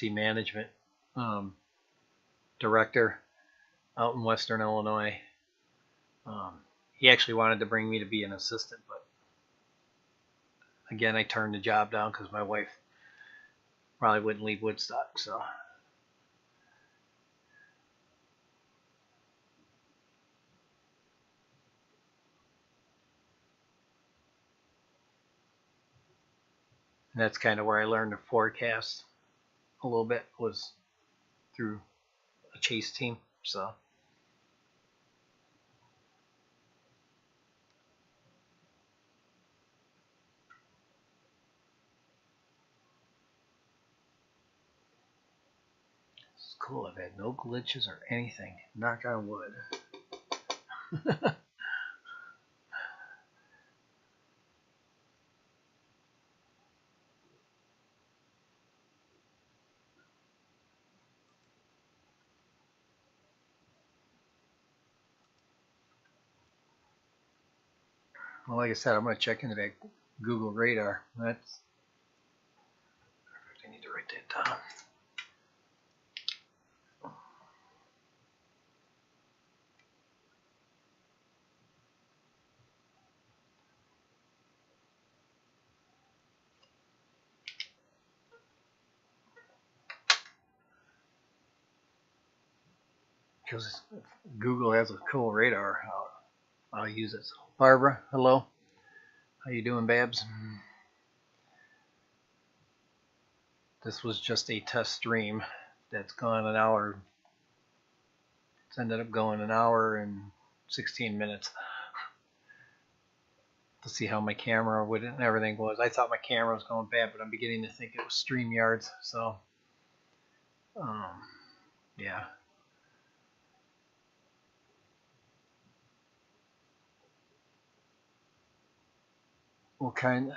management director out in Western Illinois. He actually wanted to bring me to be an assistant, but again, I turned the job down because my wife probably wouldn't leave Woodstock. So and that's kind of where I learned to forecast a little bit, was through a chase team. So it's cool. I've had no glitches or anything. Knock on wood. Well, like I said, I'm going to check into that Google Radar. That's, I need to write that down. Because Google has a cool radar, I'll use it. So, Barbara, hello. How you doing, Babs? This was just a test stream that's gone an hour. It's ended up going an hour and 16 minutes to see how my camera would and everything was. I thought my camera was going bad, but I'm beginning to think it was StreamYards. So, yeah. What kind?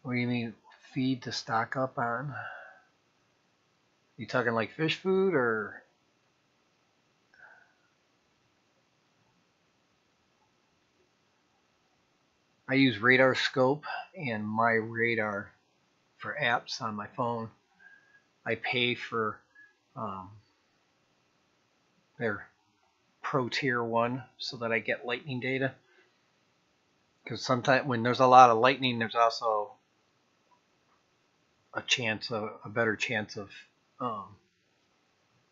What do you mean feed to stock up on? You talking like fish food or? I use Radar Scope and My Radar for apps on my phone. I pay for their Pro Tier 1 so that I get lightning data. Because sometimes when there's a lot of lightning, there's also a better chance of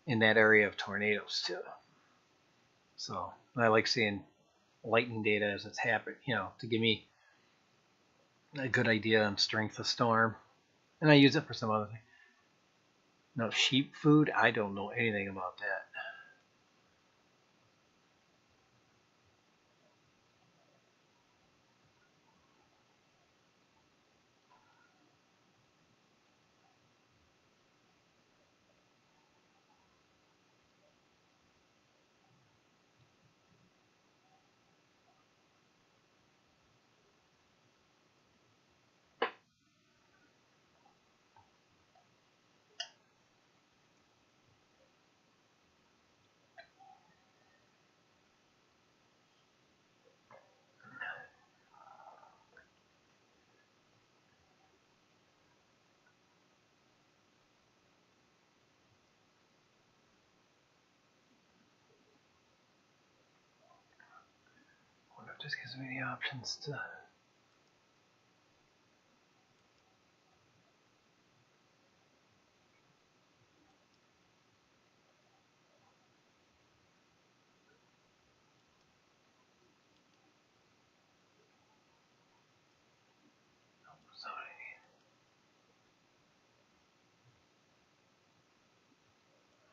in that area of tornadoes too. So I like seeing lightning data as it's happening, to give me a good idea on strength of storm. And I use it for some other things. No, sheep food, I don't know anything about that. I wonder if this gives me the options to.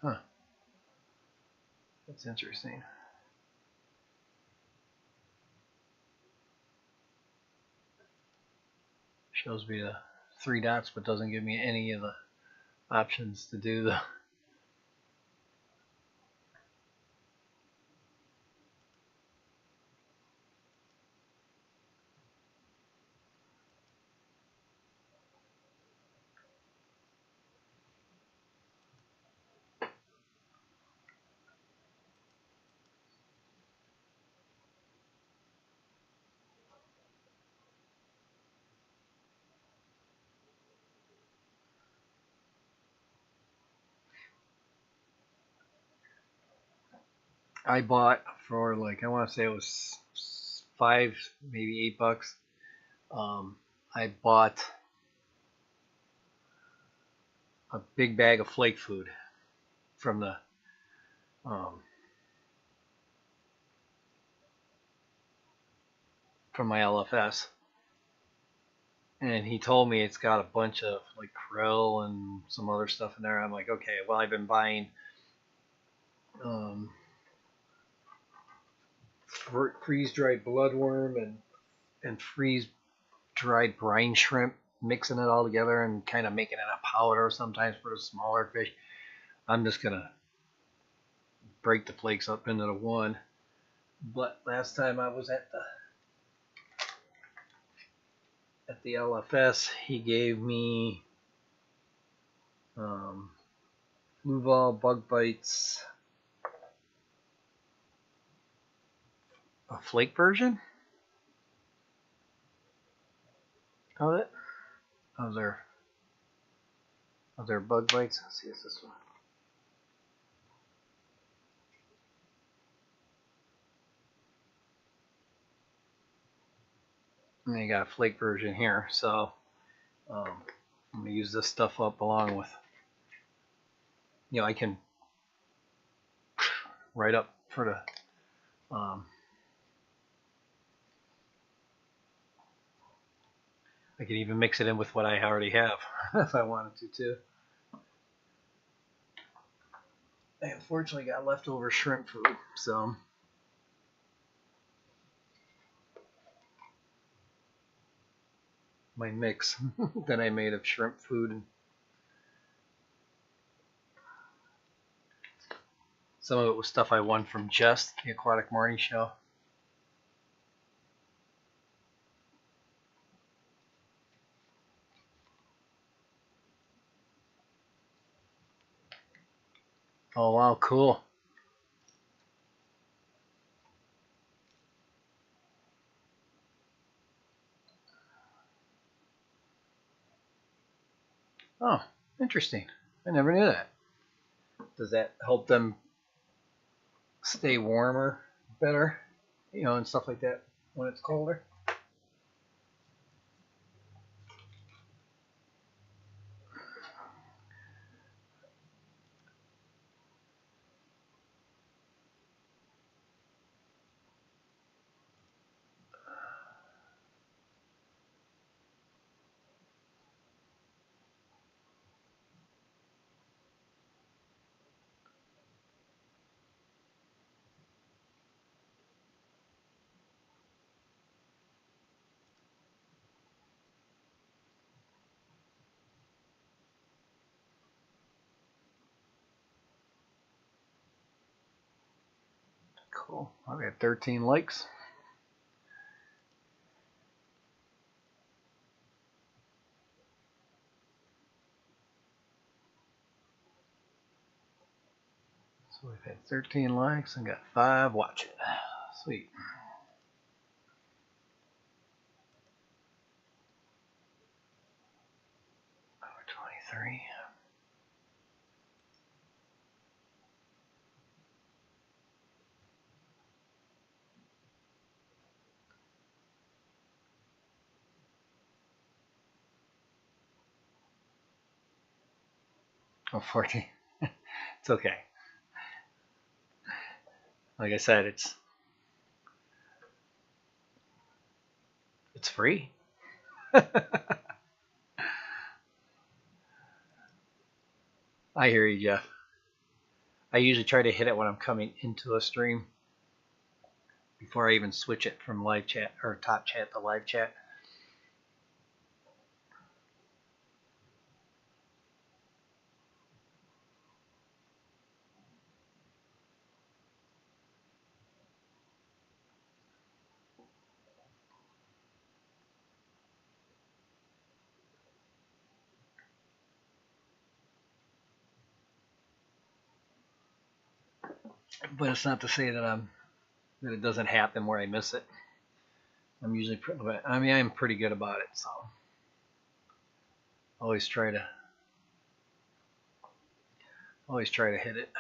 Huh. That's interesting. Shows me the 3 dots, but doesn't give me any of the options to do the. I bought for I want to say it was $5, maybe $8. I bought a big bag of flake food from the from my LFS, and he told me it's got a bunch of krill and some other stuff in there. I'm like, okay, well I've been buying freeze dried bloodworm and freeze dried brine shrimp, mixing it all together and kind of making it a powder sometimes for the smaller fish. I'm just gonna break the flakes up into the one. But last time I was at the LFS, he gave me Fluval Bug Bites, a flake version of it, of their bug bites. Let's see, it's this one. And they got a flake version here, so I'm gonna use this stuff up along with, I can write up for the I could even mix it in with what I already have if I wanted to too. I unfortunately got leftover shrimp food, so my mix that I made of shrimp food and some of it was stuff I won from Jess, the Aquatic Morning Show. Oh wow, cool. Oh, interesting. I never knew that. Does that help them stay warmer better, and stuff like that when it's colder? Cool. I've got 13 likes. So we've had 13 likes and got 5 watching. Sweet. Over 23. Oh, 14. It's okay. Like I said, it's free. I hear you, Jeff. I usually try to hit it when I'm coming into a stream before I even switch it from live chat or top chat to live chat. But it's not to say that it doesn't happen where I miss it. I'm usually I'm pretty good about it, so always try to hit it.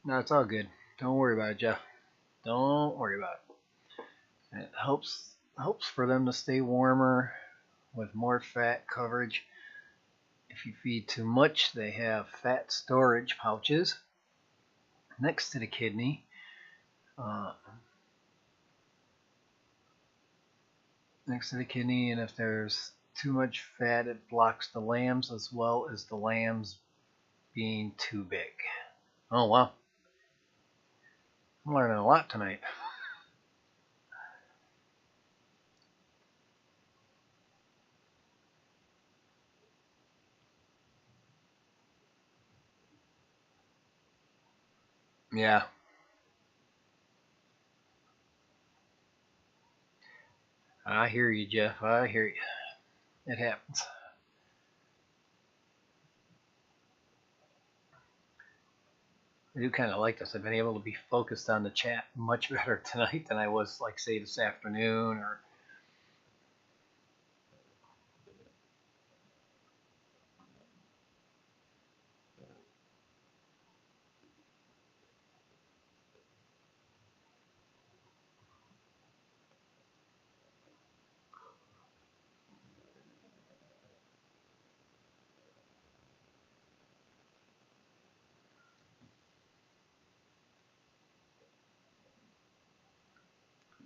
No, it's all good. Don't worry about it, Jeff. Don't worry about it. It helps for them to stay warmer with more fat coverage. If you feed too much, they have fat storage pouches next to the kidney. next to the kidney, and if there's too much fat, it blocks the lambs as well as the lambs being too big. Oh wow, I'm learning a lot tonight. Yeah, I hear you, Jeff. I hear you. It happens. I do kind of like this. I've been able to be focused on the chat much better tonight than I was, like, say, this afternoon or.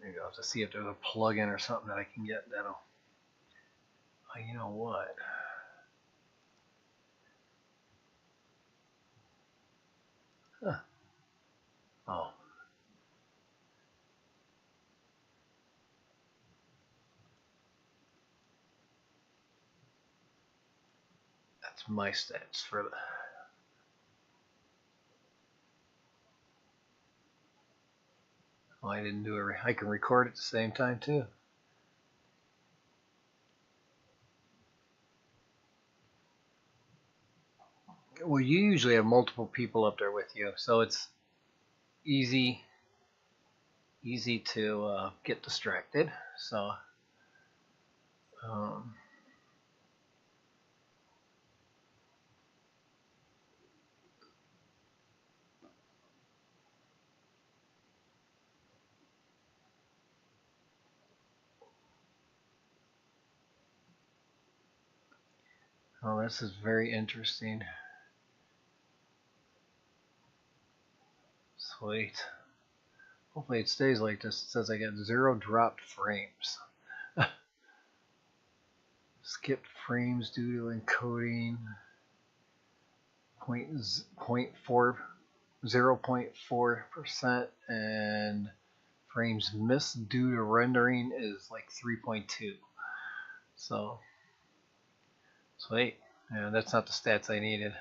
Maybe I'll have to see if there's a plug-in or something that I can get that'll. Oh, you know what? Huh. Oh, that's my stats for the. Oh, I didn't do it. I can record at the same time too. Well, you usually have multiple people up there with you, so it's easy to get distracted. So, um, oh, this is very interesting. Sweet. Hopefully it stays like this. It says I got 0 dropped frames. Skipped frames due to encoding. 0.4%, and frames missed due to rendering is like 3.2. So, sweet. Yeah, that's not the stats I needed.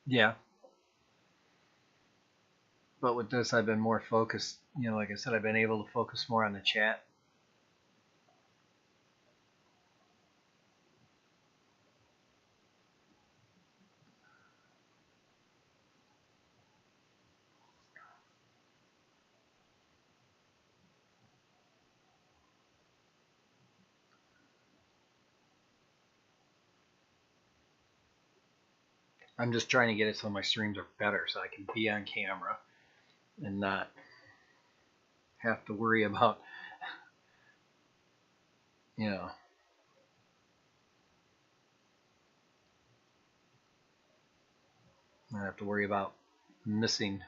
Yeah. But with this, I've been more focused. You know, like I said, I've been able to focus more on the chat. I'm just trying to get it so my streams are better, so I can be on camera and not have to worry about, you know, not have to worry about missing.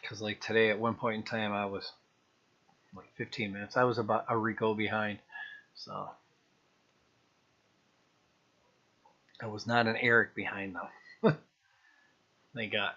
Because like today, at one point in time, I was like 15 minutes. I was about a Rico behind, so I was not an Eric behind them. They got.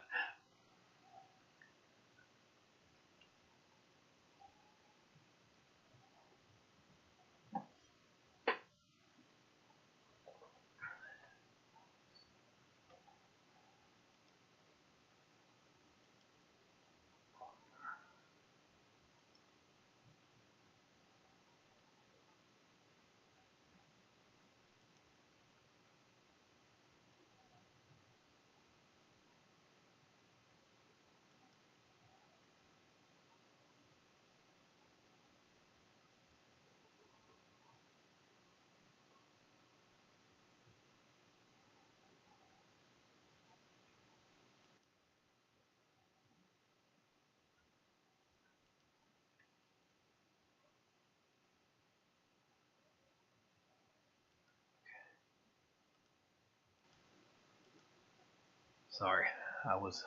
Sorry, that was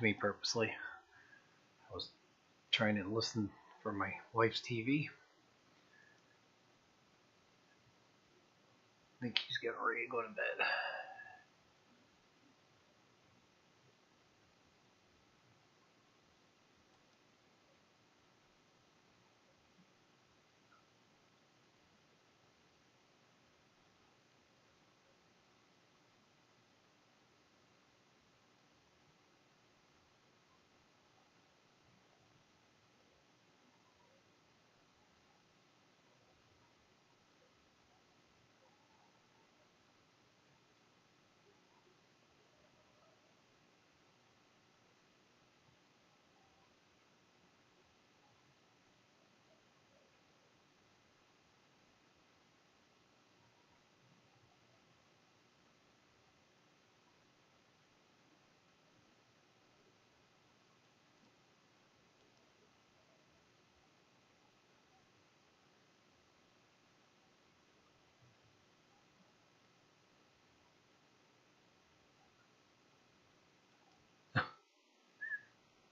me purposely. I was trying to listen for my wife's TV. I think he's getting ready to go to bed.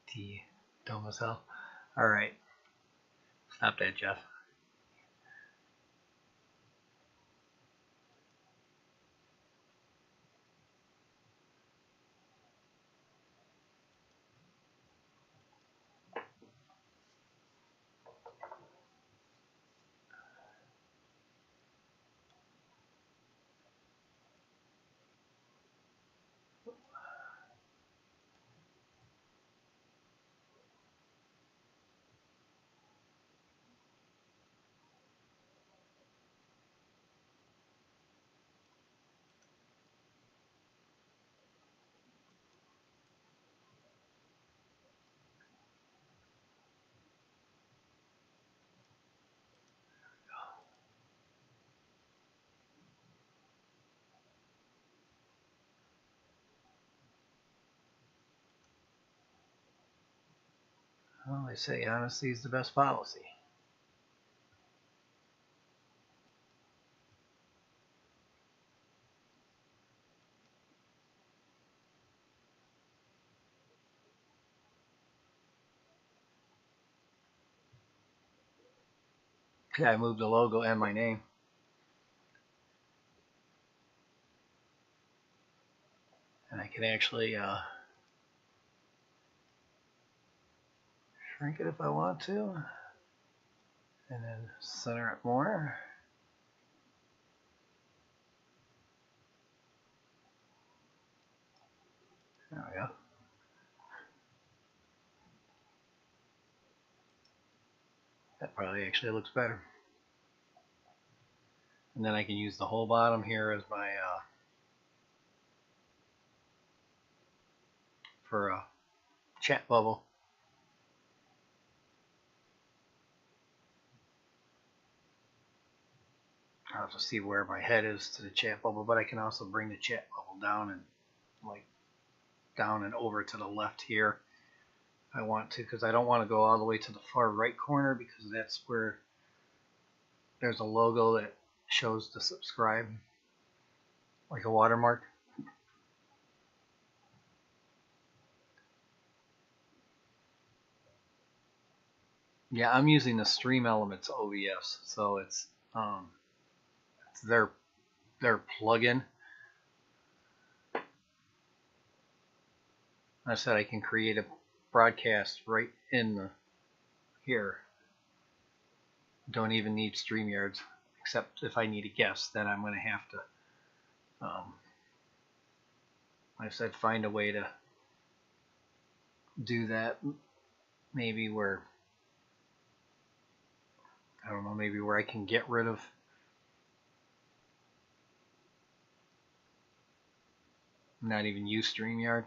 T. Dumb as hell. Alright. Stop that, Jeff. Well, they say honesty is the best policy. Yeah, I moved the logo and my name. And I can actually shrink it if I want to. And then center it more. There we go. That probably actually looks better. And then I can use the whole bottom here as my for a chat bubble. I'll have to see where my head is to the chat bubble, but I can also bring the chat bubble down and like down and over to the left here. I want to, because I don't want to go all the way to the far right corner, because that's where there's a logo that shows to subscribe, like a watermark. Yeah, I'm using the Stream Elements OBS, so it's their plugin. I said I can create a broadcast right in the here. Don't even need StreamYards, except if I need a guest, then I'm going to have to. I said find a way to do that. Maybe where I don't know. Maybe where I can get rid of. Not even use StreamYard.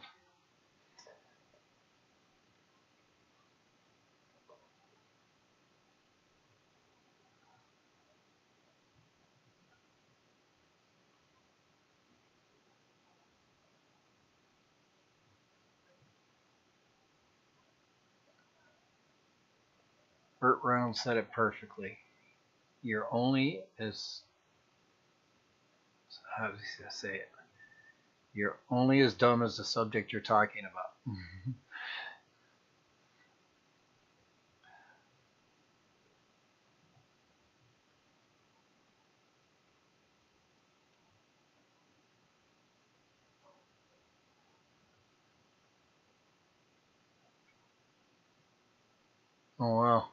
Burt Reynolds said it perfectly. You're only as, how does he say it? You're only as dumb as the subject you're talking about. Oh wow,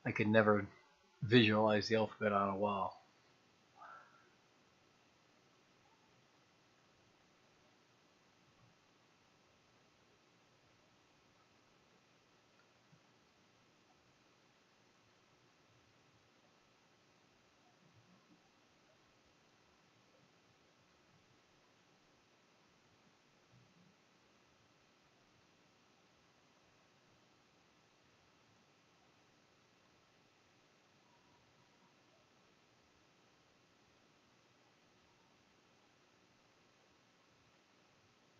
I could never visualize the alphabet on a wall.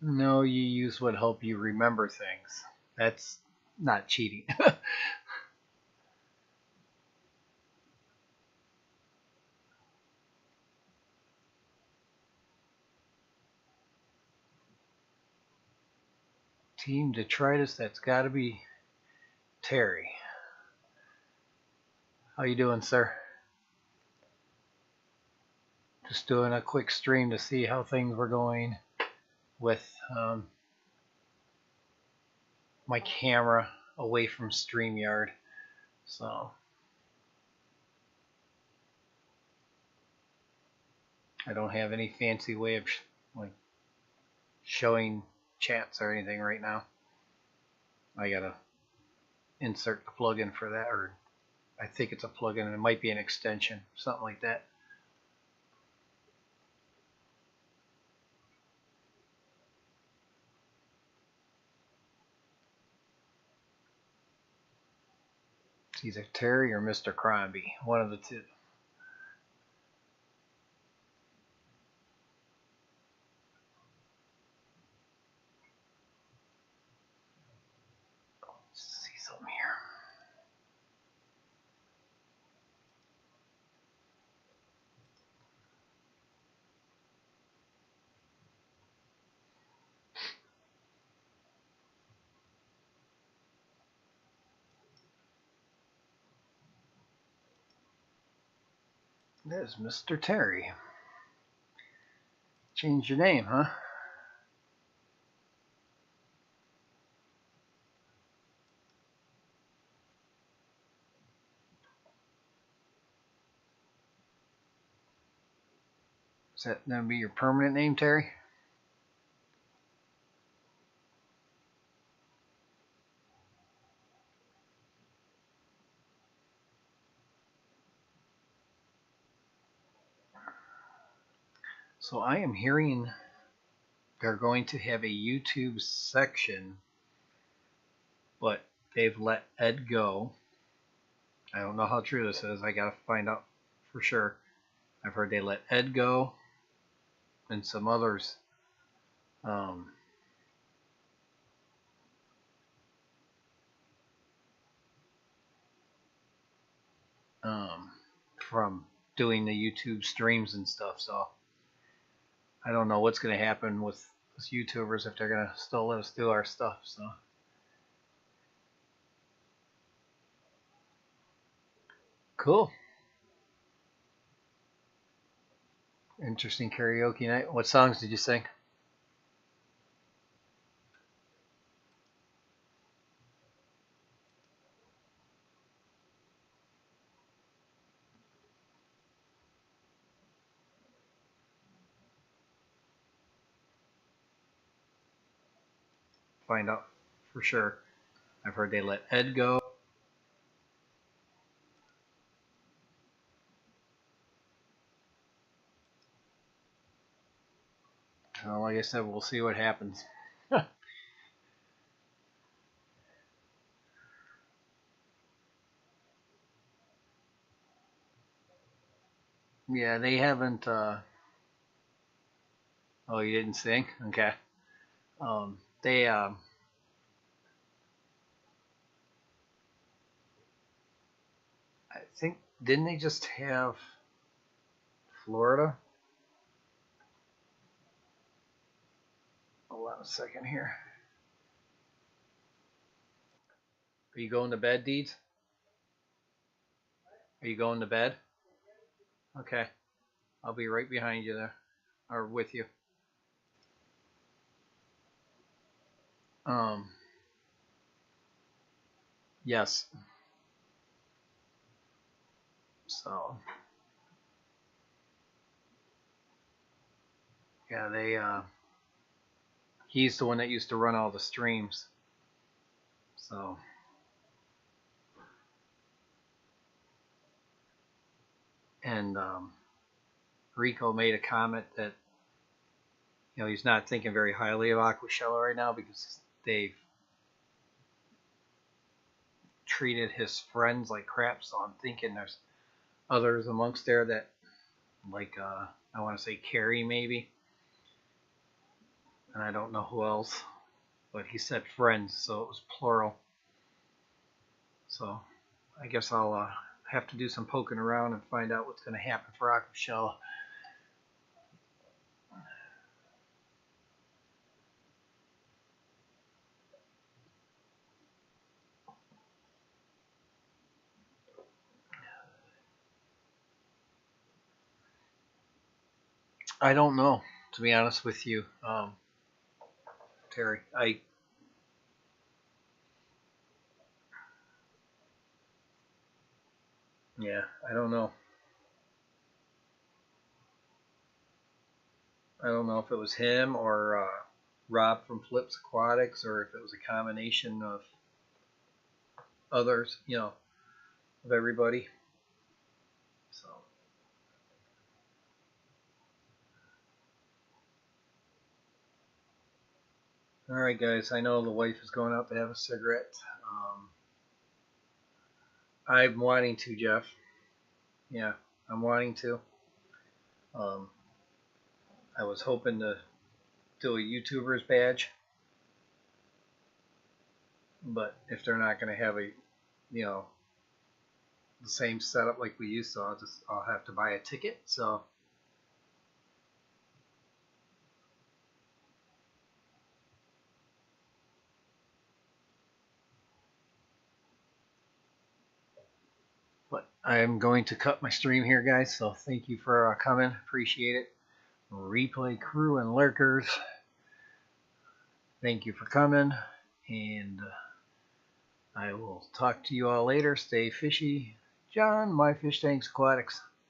No, you use what help you remember things. That's not cheating. Team Detritus, that's got to be Terry. How you doing, sir? Just doing a quick stream to see how things were going with my camera away from StreamYard. So I don't have any fancy way of like showing chats or anything right now. I gotta insert the plugin for that, or I think it's a plugin and it might be an extension, something like that. It's either Terry or Mr. Crombie, one of the two. Let's see something here. There's Mr. Terry. Change your name, huh? Is that going to be your permanent name, Terry? So I am hearing they're going to have a YouTube section, but they've let Ed go. I don't know how true this is. I gotta find out for sure. I've heard they let Ed go and some others. From doing the YouTube streams and stuff. So I don't know what's going to happen with us YouTubers if they're going to still let us do our stuff. So cool. Interesting karaoke night. What songs did you sing? Find out for sure. I've heard they let Ed go. Well, like I said, we'll see what happens. Yeah, they haven't. Oh, you didn't sing? Okay. They. I think didn't they just have Florida? Hold on a second here. Are you going to bed, Deeds? Are you going to bed? Okay. I'll be right behind you there. Or with you. Yes. So yeah, he's the one that used to run all the streams. So and Rico made a comment that he's not thinking very highly of Aquashella right now because they've treated his friends like crap. So I'm thinking there's others amongst there that, like, I want to say Carrie maybe, and I don't know who else, but he said friends, so it was plural. So I guess I'll have to do some poking around and find out what's going to happen for Aquashella. I don't know, to be honest with you, Terry. I don't know. I don't know if it was him or Rob from Flips Aquatics, or if it was a combination of others, of everybody. So. All right, guys. I know the wife is going out to have a cigarette. I'm wanting to, Jeff. Yeah, I'm wanting to. I was hoping to do a YouTuber's badge, but if they're not going to have the same setup like we used to, I'll have to buy a ticket. So. But I'm going to cut my stream here, guys. So thank you for coming. Appreciate it. Replay crew and lurkers, thank you for coming. And I will talk to you all later. Stay fishy. John, My Fish Tanks Aquatics.